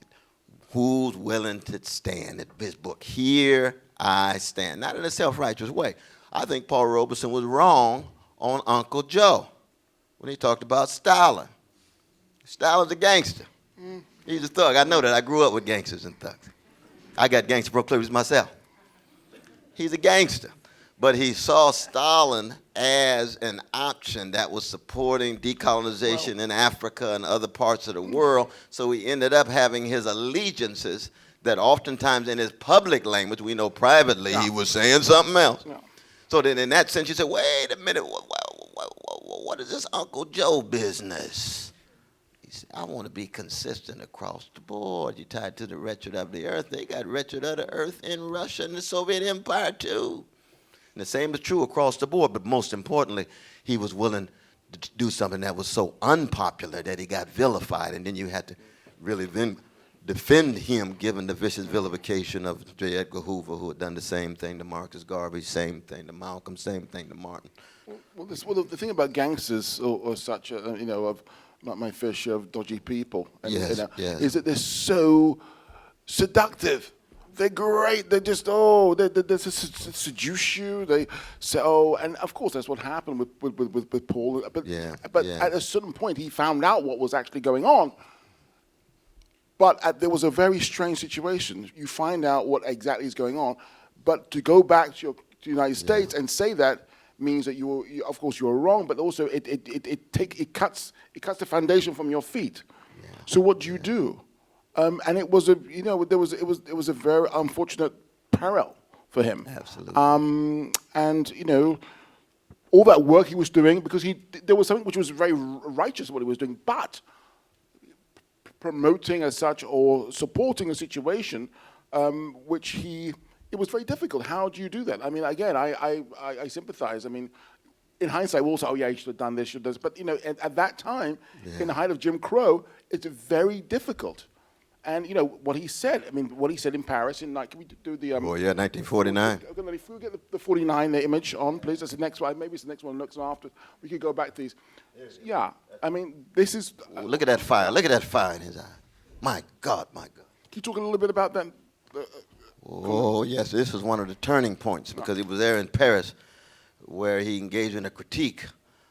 who's willing to stand at this book? Here I stand. Not in a self-righteous way. I think Paul Robeson was wrong on Uncle Joe when he talked about Stalin. Stalin's a gangster. He's a thug. I know that. I grew up with gangsters and thugs. I got gangster proclivities myself. He's a gangster. But he saw Stalin as an option that was supporting decolonization in Africa and other parts of the world, so he ended up having his allegiances that oftentimes in his public language, we know privately he was saying something else. Yeah. So then in that sense, you say, wait a minute, what is this Uncle Joe business? He said, I want to be consistent across the board. You tied to the wretched of the earth. They got wretched of the earth in Russia and the Soviet Empire too. And the same is true across the board, but most importantly, he was willing to do something that was so unpopular that he got vilified, and then you had to really then defend him given the vicious vilification of J. Edgar Hoover, who had done the same thing to Marcus Garvey, same thing to Malcolm, same thing to Martin. Well, the thing about gangsters or such, of my fair share of dodgy people, Yes. is that they're so seductive. They're great. They're just they seduce you. They say and of course that's what happened with Paul. But at a certain point he found out what was actually going on. But there was a very strange situation. You find out what exactly is going on, but to go back to the United States and say that means that of course you were wrong, but also it cuts the foundation from your feet. Yeah. So what do? And it was it was a very unfortunate peril for him. Absolutely. And all that work he was doing, because there was something which was very righteous what he was doing, but promoting as such or supporting a situation which it was very difficult. How do you do that? I mean, again, I sympathize. I mean, in hindsight, we'll say, oh yeah, you should have done this, should have done this. But at that time, in the height of Jim Crow, it's very difficult. And what he said. I mean, what he said in Paris in can we do the? 1949. If we get the 49 image on, please. That's the next one. Maybe it's the next one. Next one after. We could go back to these. Yeah. I mean, this is. Look at that fire. Look at that fire in his eye. My God, my God. Can you talk a little bit about that? Oh yes, this was one of the turning points because he was there in Paris, where he engaged in a critique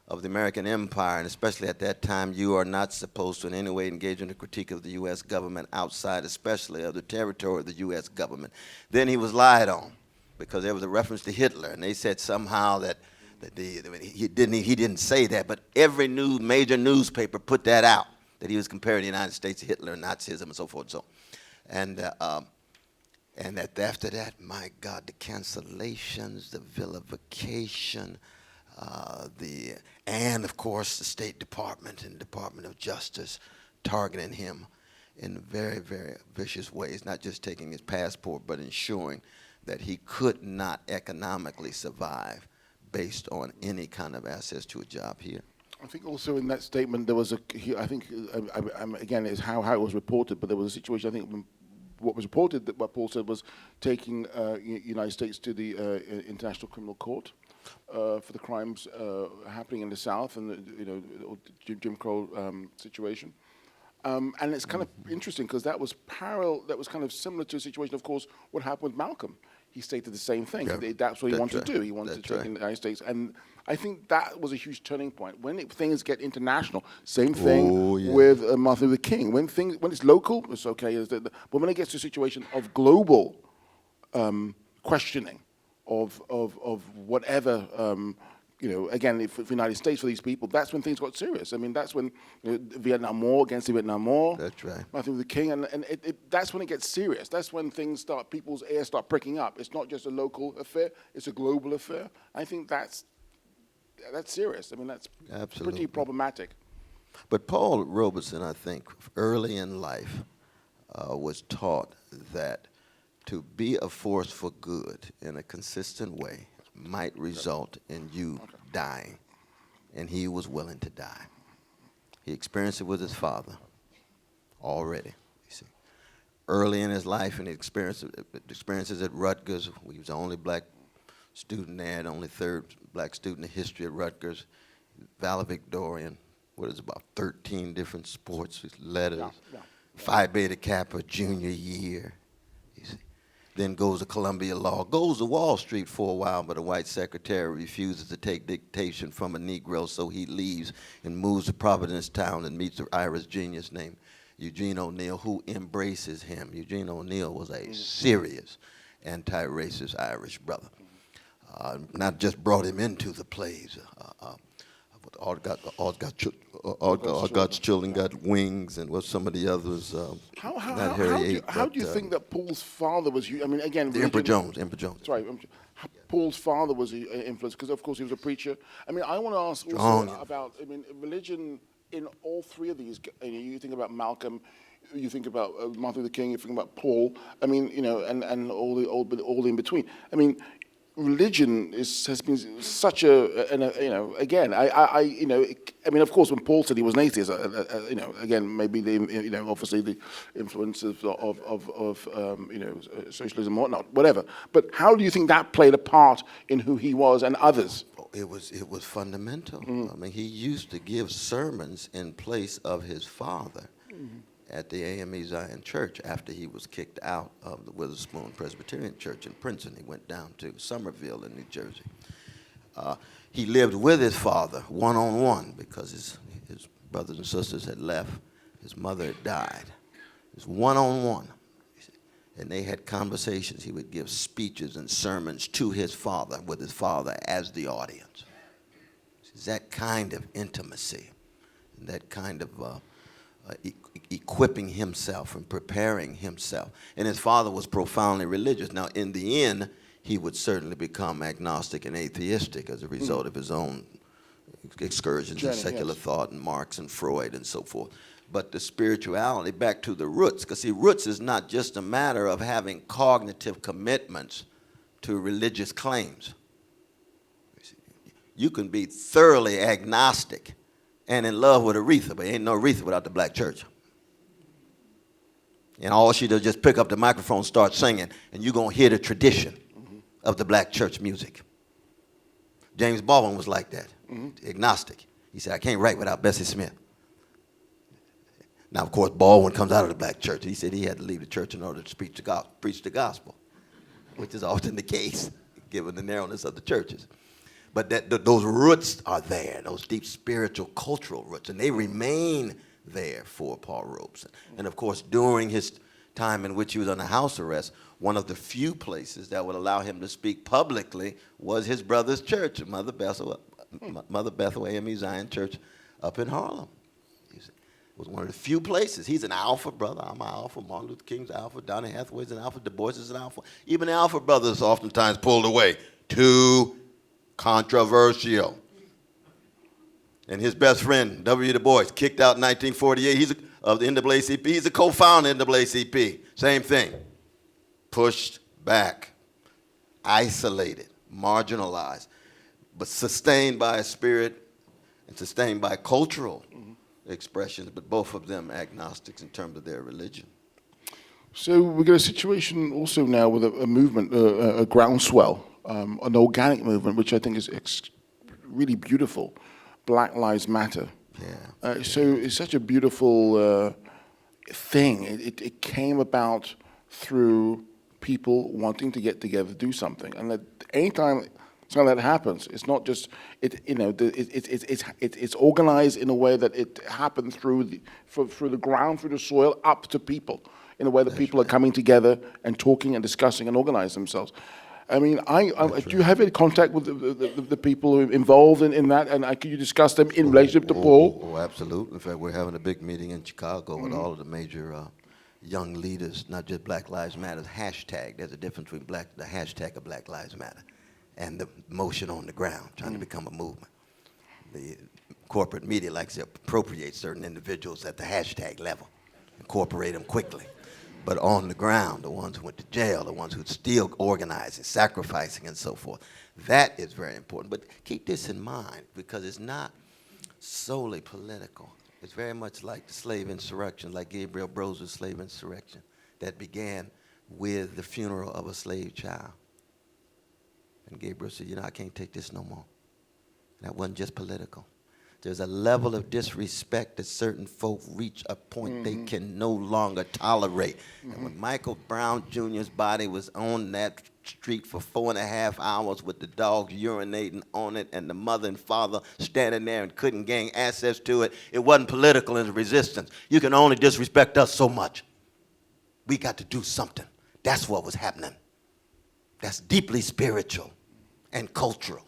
of the American empire, and especially at that time, you are not supposed to in any way engage in a critique of the U.S. government outside, especially of the territory of the U.S. government. Then he was lied on because there was a reference to Hitler, and they said somehow that he didn't say that, but every major newspaper put that out, that he was comparing the United States to Hitler and Nazism and so forth. And after that, my God, the cancellations, the vilification, and of course the State Department and Department of Justice targeting him in very, very vicious ways, not just taking his passport, but ensuring that he could not economically survive based on any kind of access to a job here. I think also in that statement there was again, it's how it was reported, but there was a situation, I think, what was reported, that what Paul said was taking United States to the International Criminal Court for the crimes happening in the South and the Jim Crow situation. And it's kind of interesting because that was kind of similar to a situation, of course, what happened with Malcolm. He stated the same thing. Yeah. That's what he wanted to do. He wanted to take in the United States. And I think that was a huge turning point. When things get international, same thing with Martin Luther King. When it's local, it's okay. But when it gets to a situation of global questioning of whatever, again, for the United States, for these people, that's when things got serious. I mean, that's when Vietnam War, against the Vietnam War. That's right. Martin Luther King, and that's when it gets serious. That's when people's ears start pricking up. It's not just a local affair, it's a global affair. I think that's serious. I mean, that's absolutely pretty problematic. But Paul Robeson, I think, early in life was taught that to be a force for good in a consistent way might result in you dying, and he was willing to die. He experienced it with his father already, you see. Early in his life, and experiences at Rutgers, he was the only black student there, the only third black student in the history of Rutgers, valedictorian, about 13 different sports, letters, Phi Beta Kappa junior year, you see. Then goes to Columbia Law, goes to Wall Street for a while, but a white secretary refuses to take dictation from a Negro, so he leaves and moves to Providencetown and meets an Irish genius named Eugene O'Neill, who embraces him. Eugene O'Neill was a serious anti-racist Irish brother. Not just brought him into the plays all God's children got wings, and what some of the others. Not Harry VIII, how do you think that Paul's father was? I mean, again, the Emperor Jones. Sorry, Paul's father was influenced because, of course, he was a preacher. I mean, I want to ask Strong also about. I mean, religion in all three of these. You think about Malcolm, you think about Martin Luther King, you think about Paul. I mean, and all in between. I mean, religion has been such again, I mean, of course, when Paul said he was an atheist, again, maybe obviously the influences of socialism and whatnot, whatever. But how do you think that played a part in who he was and others? It was fundamental. I mean, he used to give sermons in place of his father at the AME Zion Church after he was kicked out of the Witherspoon Presbyterian Church in Princeton. He went down to Somerville in New Jersey. He lived with his father one-on-one because his brothers and sisters had left. His mother had died. It was one-on-one. And they had conversations. He would give speeches and sermons to his father, with his father as the audience. It's that kind of intimacy, and that kind of equipping himself and preparing himself. And his father was profoundly religious. Now, in the end, he would certainly become agnostic and atheistic as a result of his own excursions in secular thought and Marx and Freud and so forth. But the spirituality, back to the roots, because see, roots is not just a matter of having cognitive commitments to religious claims. You can be thoroughly agnostic and in love with Aretha, but ain't no Aretha without the black church. And all she does is just pick up the microphone, start singing, and you're going to hear the tradition of the black church music. James Baldwin was like that, agnostic. He said, I can't write without Bessie Smith. Now, of course, Baldwin comes out of the black church. He said he had to leave the church in order to preach the gospel, which is often the case, given the narrowness of the churches. But those roots are there, those deep spiritual, cultural roots, and they remain there for Paul Robeson. And, of course, during his time in which he was under house arrest, one of the few places that would allow him to speak publicly was his brother's church, Mother Bethel AME Zion Church up in Harlem. It was one of the few places. He's an alpha brother. I'm an alpha. Martin Luther King's an alpha. Donny Hathaway's an alpha. Du Bois is an alpha. Even the alpha brothers oftentimes pulled away. Too controversial. And his best friend, W. Du Bois, kicked out in 1948 of the NAACP. He's a co-founder of the NAACP. Same thing. Pushed back, isolated, marginalized, but sustained by a spirit and sustained by cultural expressions, but both of them agnostics in terms of their religion. So we've got a situation also now with a movement, a groundswell, an organic movement, which I think is really beautiful. Black Lives Matter. Yeah. So it's such a beautiful thing. It came about through people wanting to get together, do something, and that anytime something like that happens, it's not just it's organized in a way that it happened through the ground, through the soil, up to people, in a way that people are coming together and talking and discussing and organizing themselves. I mean, do you have any contact with the people who are involved in that, and can you discuss them in relationship to Paul? Oh, absolutely. In fact, we're having a big meeting in Chicago with all of the major young leaders, not just Black Lives Matter, hashtag. There's a difference between the hashtag of Black Lives Matter and the motion on the ground, trying to become a movement. The corporate media likes to appropriate certain individuals at the hashtag level, incorporate them quickly. But on the ground, the ones who went to jail, the ones who are still organizing, sacrificing, and so forth, that is very important. But keep this in mind, because it's not solely political. It's very much like the slave insurrection, like Gabriel Broser's slave insurrection, that began with the funeral of a slave child. And Gabriel said, I can't take this no more. That wasn't just political. There's a level of disrespect that certain folk reach a point they can no longer tolerate. And when Michael Brown Jr.'s body was on that street for 4.5 hours with the dogs urinating on it and the mother and father standing there and couldn't gain access to it, it wasn't political in resistance. You can only disrespect us so much. We got to do something. That's what was happening. That's deeply spiritual and cultural.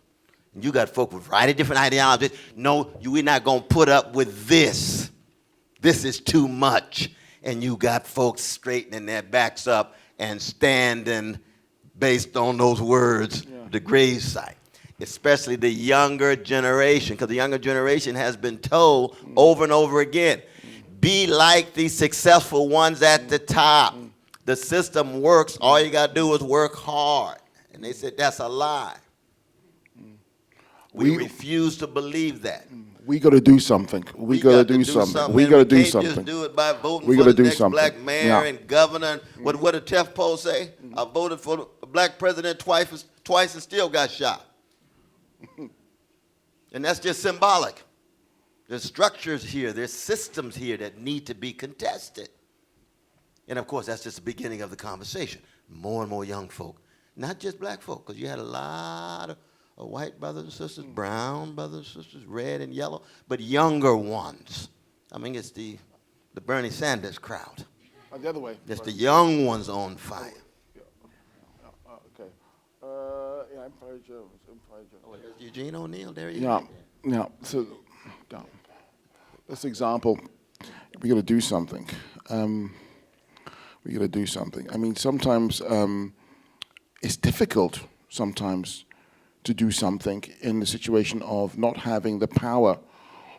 You got folk with variety of different ideologies. No, we're not going to put up with this. This is too much. And you got folks straightening their backs up and standing based on those words, the gravesite. Especially the younger generation, because the younger generation has been told over and over again, be like the successful ones at the top. The system works. All you got to do is work hard. And they said, that's a lie. We refuse to believe that. We got to do something. We got to do something. We got to do something. We can't just do it by voting we for gotta the do next something. black mayor and governor. What did Tef Poe say? I voted for a black president twice and still got shot. And that's just symbolic. There's structures here, there's systems here that need to be contested. And of course, that's just the beginning of the conversation. More and more young folk, not just black folk, because you had a lot of white brothers and sisters, brown brothers and sisters, red and yellow, but younger ones. I mean, it's the Bernie Sanders crowd. The other way. It's the young ones on fire. Okay. Empire Jones. Oh, there's Eugene O'Neill, there you go. go. Yeah, so, this example, we got to do something. We got to do something. I mean, sometimes it's difficult sometimes to do something in the situation of not having the power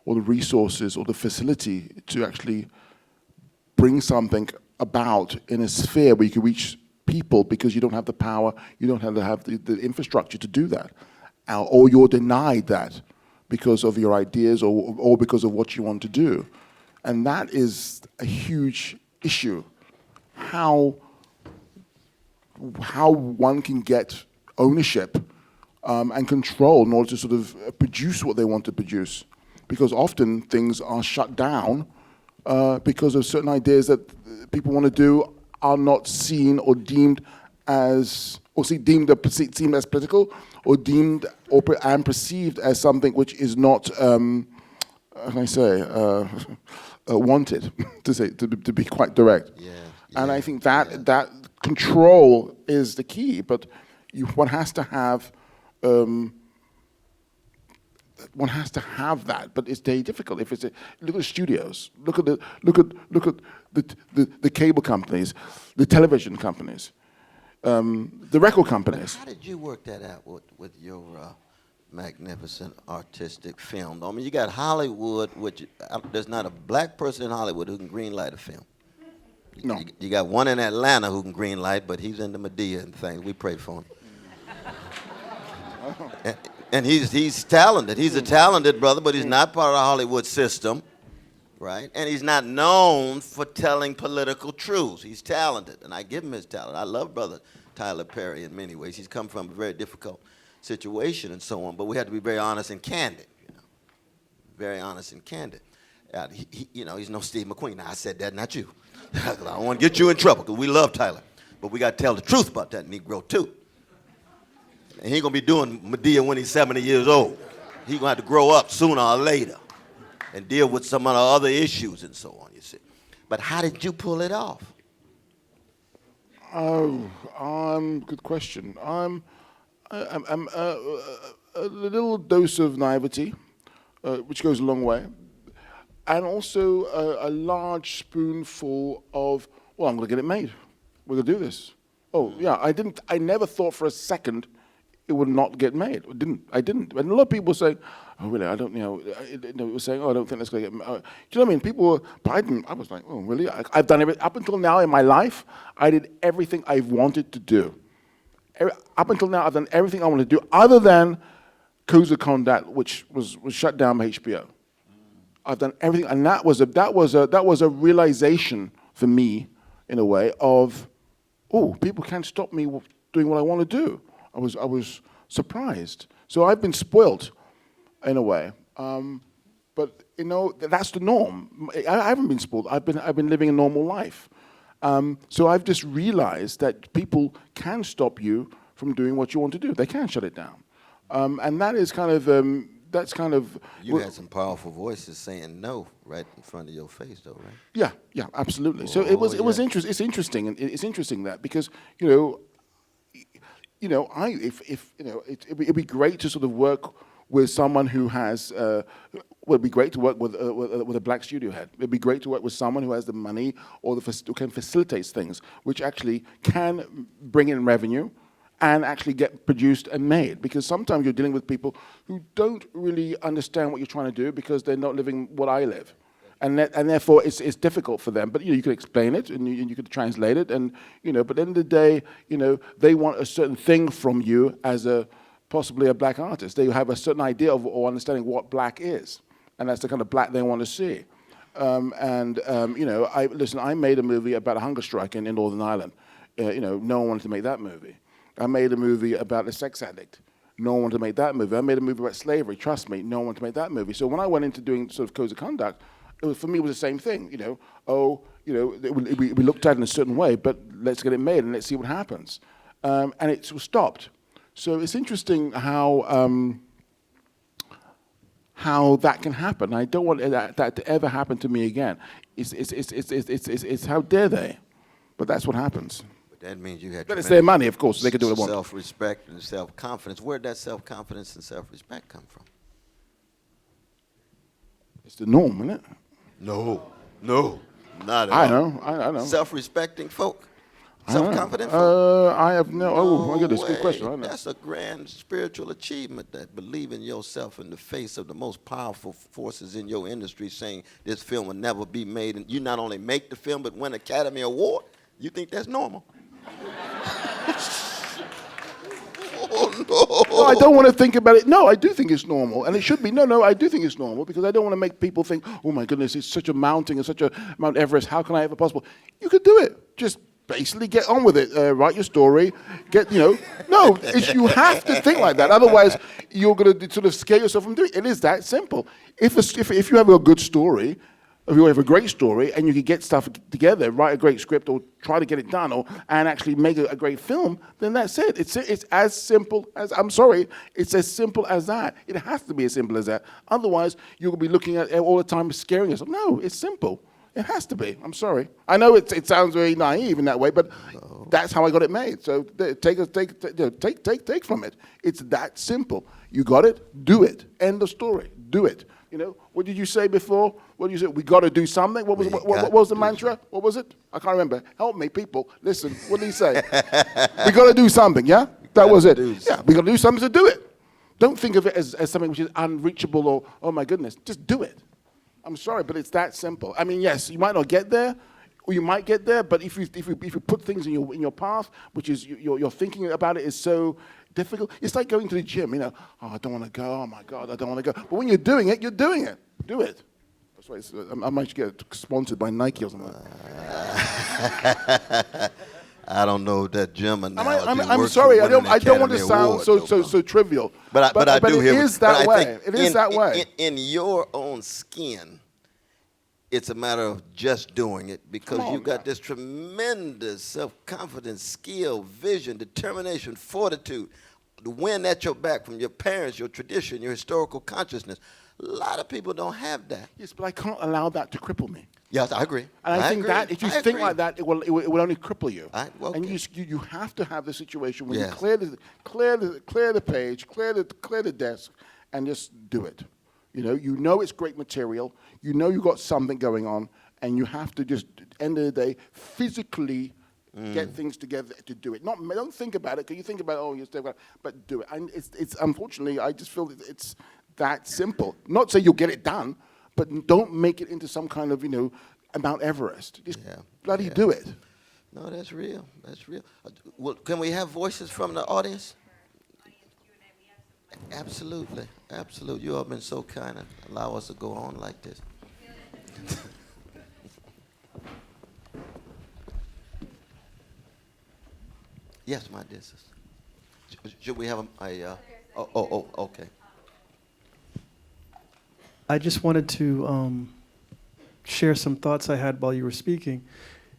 or the resources or the facility to actually bring something about in a sphere where you can reach people because you don't have the power, you don't have the infrastructure to do that. Or you're denied that because of your ideas or because of what you want to do. And that is a huge issue. How one can get ownership and control in order to sort of produce what they want to produce. Because often things are shut down because of certain ideas that people want to do are not seen or deemed as, deemed as political, or deemed and perceived as something which is not, how can I say, wanted, to be quite direct. Yeah. And I think that control is the key, but one has to have that, but it's very difficult. If it's look at the studios, look at the cable companies, the television companies, the record companies. How did you work that out with your magnificent artistic film? I mean, you got Hollywood, which there's not a black person in Hollywood who can greenlight a film. No. You got one in Atlanta who can greenlight, but he's into Medea and things. We pray for him. And he's talented. He's a talented brother, but he's not part of the Hollywood system, right? And he's not known for telling political truths. He's talented, and I give him his talent. I love Brother Tyler Perry in many ways. He's come from a very difficult situation and so on, but we have to be very honest and candid, very honest and candid. He's no Steve McQueen. Now, I said that, not you. I don't want to get you in trouble, because we love Tyler, but we got to tell the truth about that Negro, too. And he ain't going to be doing Medea when he's 70 years old. He's going to have to grow up sooner or later and deal with some of the other issues and so on, you see. But how did you pull it off? Good question. I'm a little dose of naivety, which goes a long way, and also a large spoonful of, well, I'm going to get it made. We're going to do this. Oh, yeah, I never thought for a second it would not get made. I didn't. And a lot of people say, oh, really, I don't, it was saying, oh, I don't think that's going to get made. Do you know what I mean? People were, but I was like, oh, really? I've done everything. Up until now in my life, I did everything I've wanted to do. Up until now, I've done everything I wanted to do, other than Koza Kondat, which was shut down by HBO. I've done everything, and that was a realization for me, in a way, of, oh, people can't stop me doing what I want to do. I was surprised. So I've been spoilt, in a way. But that's the norm. I haven't been spoiled. I've been living a normal life. So I've just realized that people can stop you from doing what you want to do. They can shut it down, and that is kind of You had some powerful voices saying no right in front of your face, though, right? Yeah, absolutely. So it was interesting. It's interesting that because you know, if you know, it'd be great to sort of work with someone who has. It'd be great to work with a black studio head. It'd be great to work with someone who has the money or who can facilitate things, which actually can bring in revenue and actually get produced and made. Because sometimes you're dealing with people who don't really understand what you're trying to do because they're not living what I live. And therefore, it's difficult for them. But, you know, you could explain it and you could translate it. And, you know, but at the end of the day, you know, they want a certain thing from you as possibly a black artist. They have a certain idea of or understanding what black is. And that's the kind of black they want to see. You know, I made a movie about a hunger strike in Northern Ireland. You know, no one wanted to make that movie. I made a movie about a sex addict. No one wanted to make that movie. I made a movie about slavery. Trust me, no one wanted to make that movie. So when I went into doing sort of codes of conduct, for me, it was the same thing. You know, we looked at it in a certain way, but let's get it made and let's see what happens. And it was stopped. So it's interesting how that can happen. I don't want that to ever happen to me again. It's how dare they? But that's what happens. But that means you had. But it's their money, of course. So they can do what they want. Self-respect and self-confidence. Where'd that self-confidence and self-respect come from? It's the norm, isn't it? No, not at all. I know. Self-respecting folk. Self-confident folk? I have no. Oh my goodness, good question. I know. That's a grand spiritual achievement. That believe in yourself in the face of the most powerful forces in your industry, saying this film will never be made, and you not only make the film but win Academy Award. You think that's normal? Oh no! No, I don't want to think about it. No, I do think it's normal, and it should be. No, I do think it's normal because I don't want to make people think, oh my goodness, it's such a mountain, it's such a Mount Everest. How can I ever possible? You could do it. Just basically get on with it. Write your story. You have to think like that. Otherwise, you're going to sort of scare yourself from doing it. It is that simple. If you have a good story, if you have a great story, and you can get stuff together, write a great script, or try to get it done, and actually make a great film, then that's it. It's as simple as, I'm sorry, it's as simple as that. It has to be as simple as that. Otherwise, you'll be looking at it all the time scaring yourself. No, it's simple. It has to be. I'm sorry. I know it sounds very naive in that way, but that's how I got it made. So take from it. It's that simple. You got it. Do it. End of story. Do it. You know, what did you say before? What did you say? We got to do something. What was the mantra? What was it? I can't remember. Help me, people. Listen. What did he say? We got to do something. Yeah, that was it. Yeah, we got to do something to do it. Don't think of it as something which is unreachable or oh my goodness. Just do it. I'm sorry, but it's that simple. I mean, yes, you might not get there, or you might get there, but if you put things in your path, which is your thinking about it is so difficult. It's like going to the gym. You know, oh, I don't want to go. Oh my God, I don't want to go. But when you're doing it, you're doing it. Do it. That's why I might get sponsored by Nike or something. I don't know that gym analogy. I'm sorry. I don't want to sound so trivial. But I do hear. It is that way. It is that way. In your own skin, it's a matter of just doing it because you've got this tremendous self-confidence, skill, vision, determination, fortitude, the wind at your back from your parents, your tradition, your historical consciousness. A lot of people don't have that. Yes, but I can't allow that to cripple me. Yes, I agree. And I think that if you think like that, it will only cripple you. Okay. And you have to have the situation where you clear the page, clear the desk, and just do it. You know it's great material. You know you got something going on, and you have to just, at the end of the day, physically get things together to do it. Don't think about it, because you think about but do it. And it's unfortunately, I just feel that it's that simple. Not say you'll get it done, but don't make it into some kind of Mount Everest. Just bloody do it. No, that's real. That's real. Well, can we have voices from the audience? Absolutely, absolutely. You all been so kind to allow us to go on like this. Yes, my dear sister. Should we have okay. I just wanted to share some thoughts I had while you were speaking.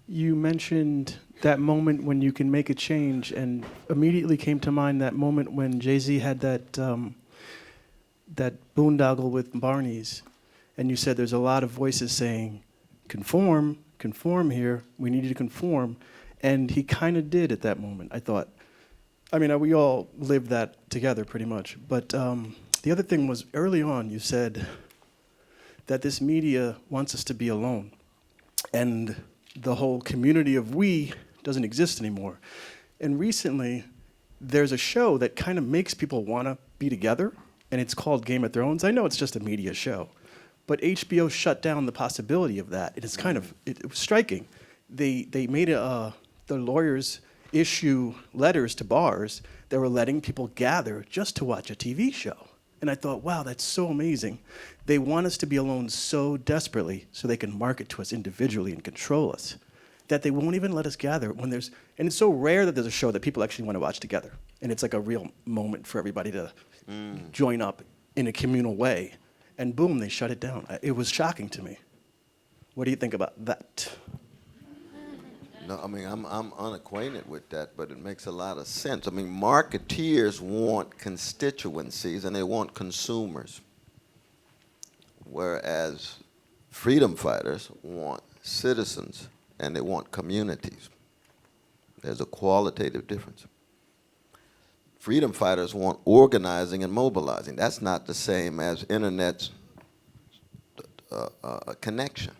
You mentioned that moment when you can make a change, and immediately came to mind that moment when Jay-Z had that boondoggle with Barney's, and you said there's a lot of voices saying, conform here, we need you to conform, and he kind of did at that moment. I thought, I mean, we all lived that together pretty much. But the other thing was, early on, you said that this media wants us to be alone. And the whole community of we doesn't exist anymore. And recently, there's a show that kind of makes people want to be together, and it's called Game of Thrones. I know it's just a media show, but HBO shut down the possibility of that. And it's kind of, it was striking. They made the lawyers issue letters to bars that were letting people gather just to watch a TV show. And I thought, wow, that's so amazing. They want us to be alone so desperately so they can market to us individually and control us, that they won't even let us gather when there's, and it's so rare that there's a show that people actually want to watch together. And it's like a real moment for everybody to join up in a communal way. And boom, they shut it down. It was shocking to me. What do you think about that? No, I mean, I'm unacquainted with that, but it makes a lot of sense. I mean, marketeers want constituencies and they want consumers, whereas freedom fighters want citizens and they want communities. There's a qualitative difference. Freedom fighters want organizing and mobilizing. That's not the same as Internet's connection.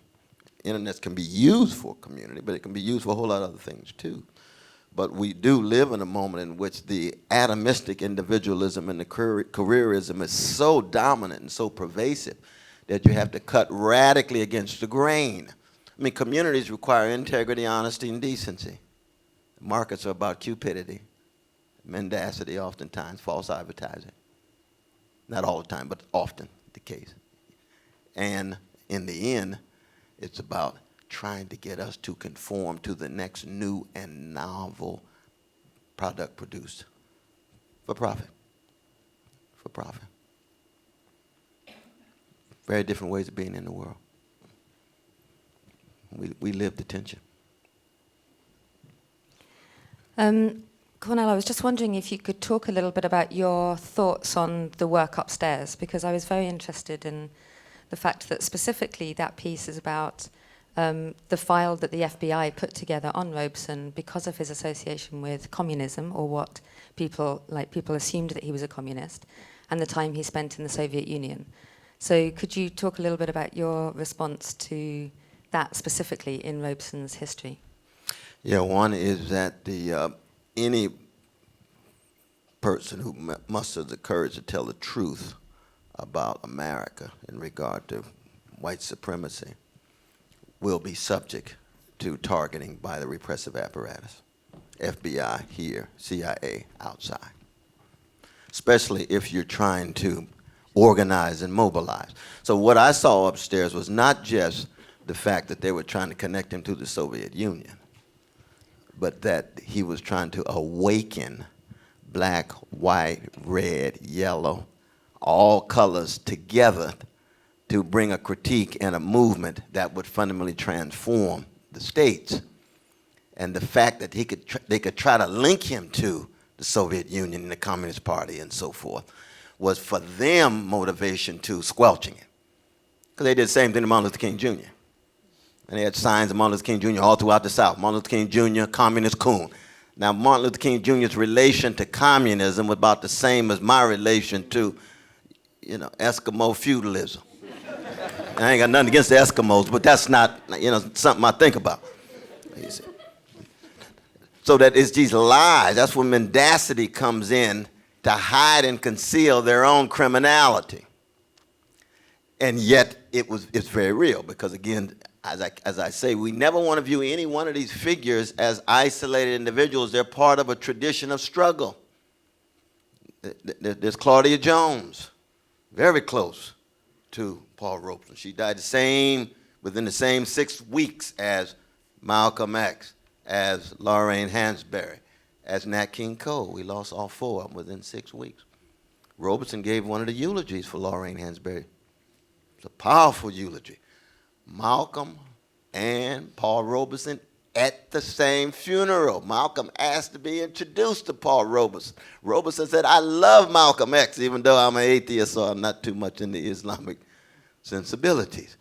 Internet can be used for community, but it can be used for a whole lot of other things too. But we do live in a moment in which the atomistic individualism and the careerism is so dominant and so pervasive that you have to cut radically against the grain. I mean, communities require integrity, honesty, and decency. Markets are about cupidity, mendacity, oftentimes, false advertising. Not all the time, but often the case. And in the end, it's about trying to get us to conform to the next new and novel product produced for profit. For profit. Very different ways of being in the world. We live the tension. Cornel, I was just wondering if you could talk a little bit about your thoughts on the work upstairs, because I was very interested in the fact that specifically that piece is about the file that the FBI put together on Robeson because of his association with communism, or what people assumed that he was a communist, and the time he spent in the Soviet Union. So could you talk a little bit about your response to that specifically in Robeson's history? Yeah, one is that any person who musters the courage to tell the truth about America in regard to white supremacy will be subject to targeting by the repressive apparatus. FBI here, CIA outside. Especially if you're trying to organize and mobilize. So what I saw upstairs was not just the fact that they were trying to connect him to the Soviet Union, but that he was trying to awaken black, white, red, yellow, all colors together to bring a critique and a movement that would fundamentally transform the states. And the fact that they could try to link him to the Soviet Union and the Communist Party and so forth was for them motivation to squelching it. Because they did the same thing to Martin Luther King Jr. And they had signs of Martin Luther King Jr. all throughout the South. Martin Luther King Jr., communist coon. Now, Martin Luther King Jr.'s relation to communism was about the same as my relation to, Eskimo feudalism. And I ain't got nothing against the Eskimos, but that's not, something I think about. You see. So that it's these lies. That's when mendacity comes in to hide and conceal their own criminality. And yet it's very real because, again, as I say, we never want to view any one of these figures as isolated individuals. They're part of a tradition of struggle. There's Claudia Jones, very close to Paul Robeson. She died within the same 6 weeks as Malcolm X, as Lorraine Hansberry, as Nat King Cole. We lost all four of them within 6 weeks. Robeson gave one of the eulogies for Lorraine Hansberry. It's a powerful eulogy. Malcolm and Paul Robeson at the same funeral. Malcolm asked to be introduced to Paul Robeson. Robeson said, I love Malcolm X, even though I'm an atheist, so I'm not too much into Islamic sensibilities.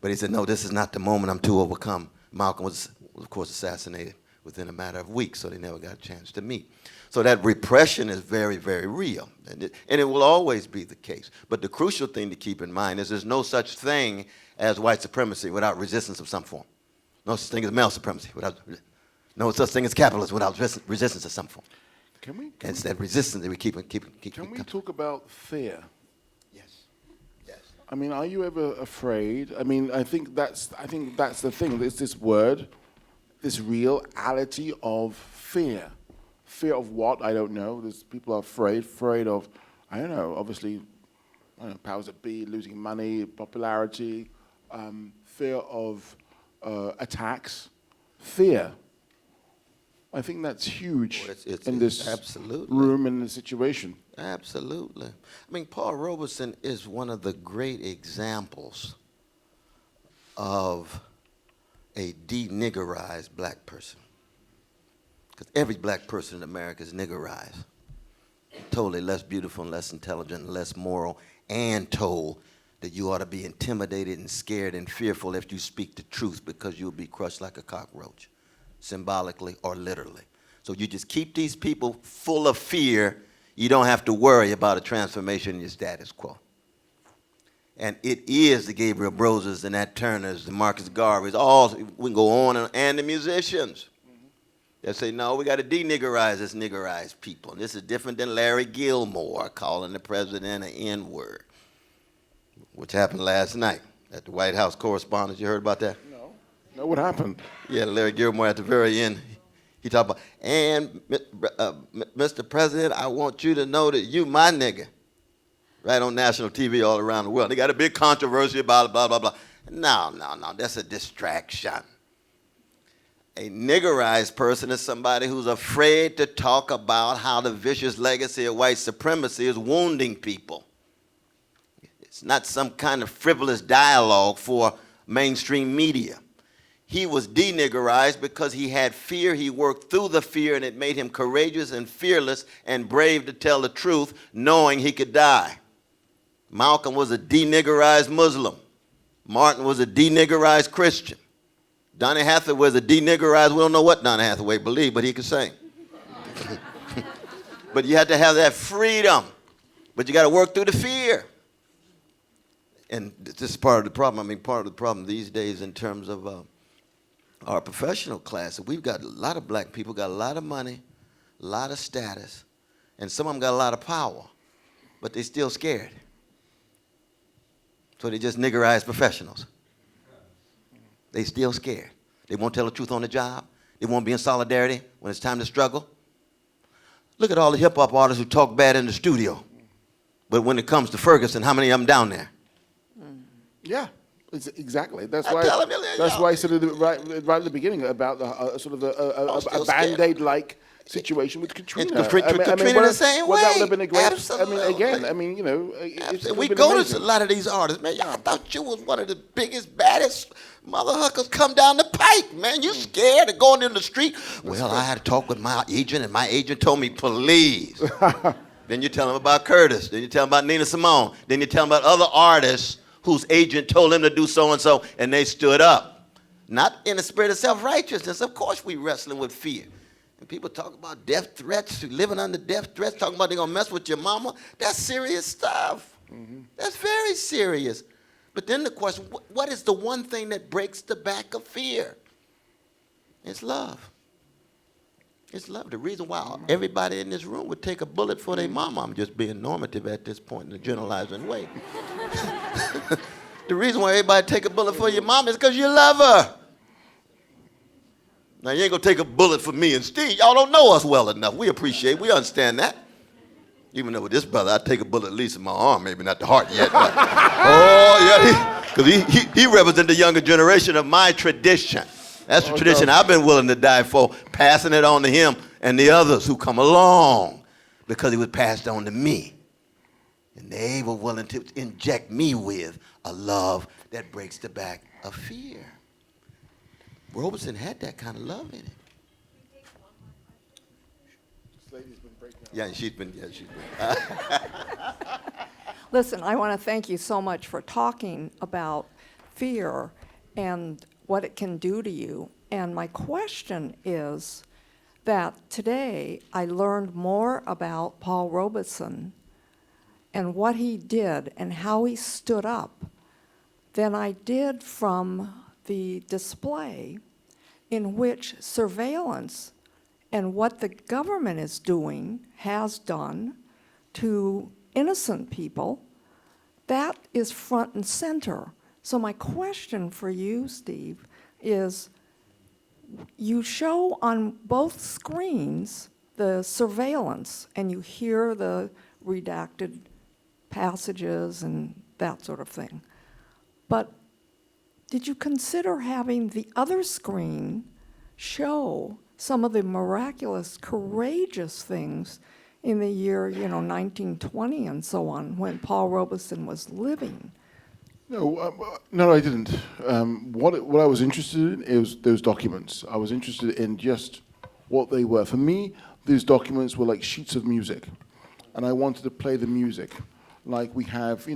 But he said, no, this is not the moment. I'm too overcome. Malcolm was of course, assassinated within a matter of weeks, so they never got a chance to meet. So that repression is very, very real, and it will always be the case. But the crucial thing to keep in mind is there's no such thing as white supremacy without resistance of some form. No such thing as male supremacy without, no such thing as capitalism without resistance of some form. It's that resistance that we keep. Can we talk about fear? Yes. Yes. I mean, are you ever afraid? I mean, I think that's the thing. There's this word, this reality of fear. Fear of what? I don't know. There's people are afraid of, I don't know, obviously, I don't know, powers that be, losing money, popularity, fear of attacks, fear. I think that's huge in this room and the situation. Absolutely. I mean, Paul Robeson is one of the great examples of a deniggerized black person. Because every black person in America is niggerized. Totally less beautiful and less intelligent and less moral, and told that you ought to be intimidated and scared and fearful if you speak the truth because you'll be crushed like a cockroach, symbolically or literally. So you just keep these people full of fear. You don't have to worry about a transformation in your status quo. And it is the Gabriel Broses, the Nat Turners, the Marcus Garveys, all, we can go on, and the musicians. They say, no, we got to deniggerize this niggerized people. And this is different than Larry Gilmore calling the president an N-word, which happened last night at the White House Correspondents. You heard about that? No, what happened? Yeah, Larry Gilmore at the very end, he talked about, and Mr. President, I want you to know that you my nigga. Right on national TV all around the world. They got a big controversy about it, blah, blah, blah. No, that's a distraction. A niggerized person is somebody who's afraid to talk about how the vicious legacy of white supremacy is wounding people. It's not some kind of frivolous dialogue for mainstream media. He was deniggerized because he had fear. He worked through the fear, and it made him courageous and fearless and brave to tell the truth, knowing he could die. Malcolm was a deniggerized Muslim. Martin was a deniggerized Christian. Donny Hathaway was a deniggerized, we don't know what Donny Hathaway believed, but he could sing. But you have to have that freedom. But you got to work through the fear. And this is part of the problem. I mean, part of the problem these days in terms of our professional class, we've got a lot of black people, got a lot of money, a lot of status, and some of them got a lot of power, but they're still scared. So they just niggerized professionals. They still scared. They won't tell the truth on the job. They won't be in solidarity when it's time to struggle. Look at all the hip-hop artists who talk bad in the studio. But when it comes to Ferguson, how many of them down there? Yeah, exactly. That's why I said it right at the beginning about the sort of a Band-Aid-like situation with Katrina. Katrina the same way. Well, that would have been a great. Absolutely. You know, we go to a lot of these artists, man. Y'all thought you was one of the biggest, baddest motherfuckers come down the pike, man. You scared of going in the street? Well, I had to talk with my agent, and my agent told me, please. Then you tell them about Curtis. Then you tell them about Nina Simone. Then you tell them about other artists whose agent told them to do so-and-so, and they stood up. Not in the spirit of self-righteousness. Of course we wrestling with fear. And people talk about death threats, living under death threats, talking about they're going to mess with your mama. That's serious stuff. Mm-hmm. That's very serious. But then the question, what is the one thing that breaks the back of fear? It's love. It's love. The reason why everybody in this room would take a bullet for their mama, I'm just being normative at this point in a generalizing way. The reason why everybody take a bullet for your mama is because you love her. Now, you ain't going to take a bullet for me and Steve. Y'all don't know us well enough. We understand that. Even though with this brother, I'd take a bullet at least in my arm, maybe not the heart yet. But, because he represents the younger generation of my tradition. That's the tradition I've been willing to die for, passing it on to him and the others who come along because it was passed on to me. And they were willing to inject me with a love that breaks the back of fear. Robeson had that kind of love in it. This lady's been breaking up. Yeah, she's been. Listen, I want to thank you so much for talking about fear and what it can do to you. And my question is that today I learned more about Paul Robeson and what he did and how he stood up than I did from the display in which surveillance and what the government is doing, has done to innocent people. That is front and center. So my question for you, Steve, is you show on both screens the surveillance and you hear the redacted passages and that sort of thing. But did you consider having the other screen show some of the miraculous, courageous things in the year, 1920 and so on, when Paul Robeson was living? No, I didn't. What I was interested in is those documents. I was interested in just what they were. For me, these documents were like sheets of music, and I wanted to play the music, like we have.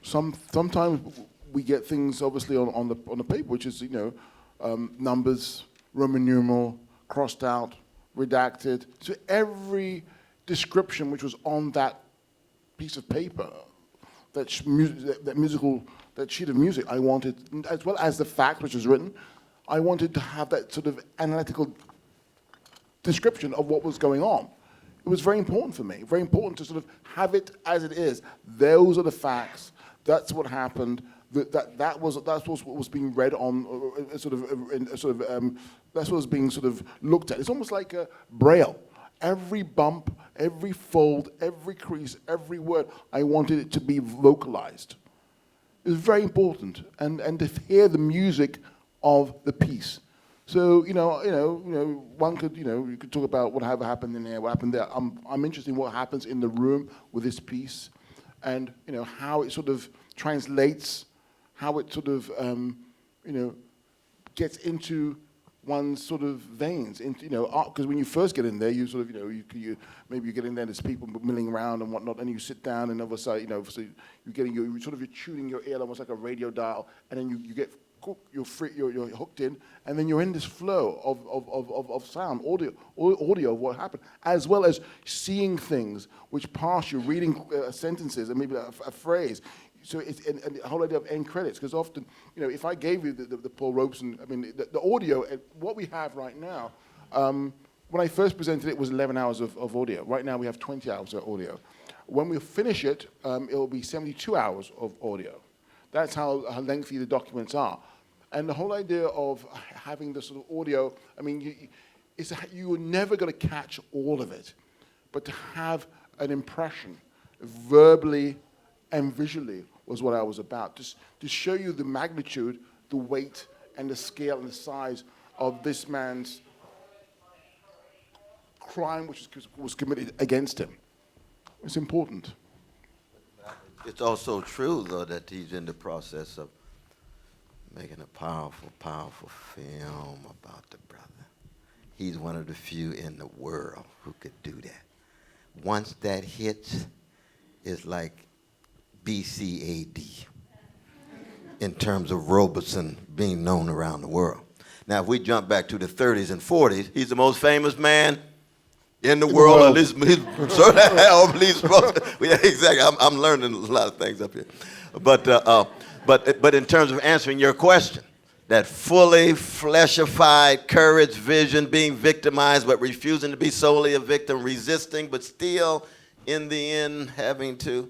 Sometimes we get things obviously on the paper, which is numbers, Roman numeral, crossed out, redacted. So every description which was on that piece of paper, that sheet of music, I wanted, as well as the fact which was written, I wanted to have that sort of analytical description of what was going on. It was very important for me, very important to sort of have it as it is. Those are the facts. That's what happened. That's what was being read on, that's what was being sort of looked at. It's almost like a Braille. Every bump, every fold, every crease, every word, I wanted it to be vocalized. It was very important, and to hear the music of the piece. So one could you could talk about whatever happened in there, what happened there. I'm interested in what happens in the room with this piece, and how it sort of translates, how it sort of gets into one's sort of veins, into because when you first get in there, you sort of you maybe you get in there, there's people milling around and whatnot, and you sit down, and obviously you're tuning your ear almost like a radio dial, and then you get you're hooked in, and then you're in this flow of sound, audio of what happened, as well as seeing things which pass you, reading sentences and maybe a phrase. So it's and the whole idea of end credits, because often, if I gave you the Paul Robeson, the audio, what we have right now, when I first presented it was 11 hours of audio. Right now we have 20 hours of audio. When we finish it, it will be 72 hours of audio. That's how lengthy the documents are. And the whole idea of having the sort of audio, you're never going to catch all of it, but to have an impression, verbally and visually, was what I was about. Just to show you the magnitude, the weight, and the scale and the size of this man's crime which was committed against him. It's important. It's also true, though, that he's in the process of making a powerful, powerful film about the brother. He's one of the few in the world who could do that. Once that hits, it's like BCAD in terms of Robeson being known around the world. Now, if we jump back to the 30s and 40s, he's the most famous man in the world. At least, exactly. I'm learning a lot of things up here. But in terms of answering your question, that fully fleshified courage, vision, being victimized but refusing to be solely a victim, resisting but still in the end having to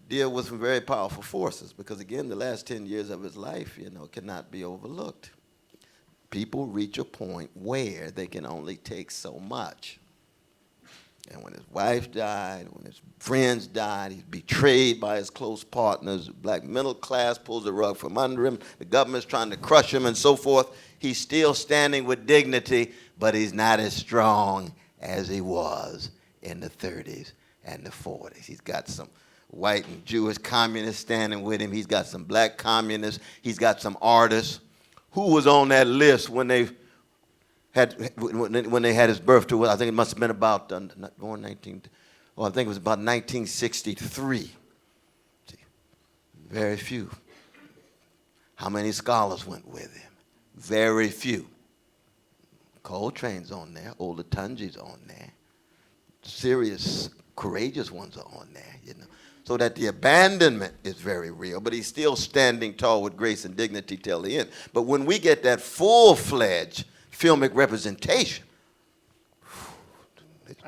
deal with some very powerful forces, because again, the last 10 years of his life, cannot be overlooked. People reach a point where they can only take so much. And when his wife died, when his friends died, he's betrayed by his close partners, the black middle class pulls the rug from under him, the government's trying to crush him and so forth. He's still standing with dignity, but he's not as strong as he was in the 30s and the 40s. He's got some white and Jewish communists standing with him. He's got some black communists. He's got some artists. Who was on that list when they had his birth to? I think it must have been about I think it was about 1963. Very few. How many scholars went with him? Very few. Coltrane's on there, Olatunji's on there. Serious, courageous ones are on there, you know. So that the abandonment is very real, but he's still standing tall with grace and dignity till the end. But when we get that full-fledged filmic representation,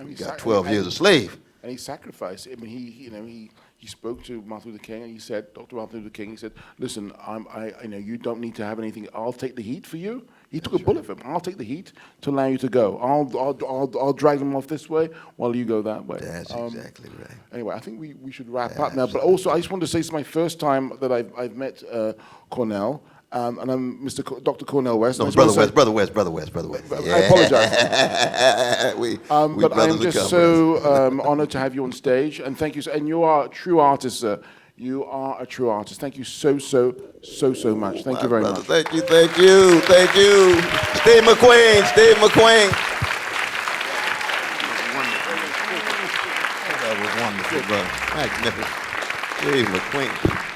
we got 12 years a slave. And he sacrificed. I mean, he spoke to Martin Luther King, and he said, Dr. Martin Luther King, he said, listen, I know you don't need to have anything. I'll take the heat for you. He took a bullet for him. I'll take the heat to allow you to go. I'll drag them off this way while you go that way. That's exactly right. Anyway, I think we should wrap up now. But also, I just wanted to say it's my first time that I've met Cornel. And I'm Dr. Cornel West. No, Brother West. I apologize. But I'm just so honored to have you on stage, and thank you. And you are a true artist, sir. You are a true artist. Thank you so much. Thank you very much. Thank you. Steve McQueen. That was wonderful, brother. Magnificent. Steve McQueen.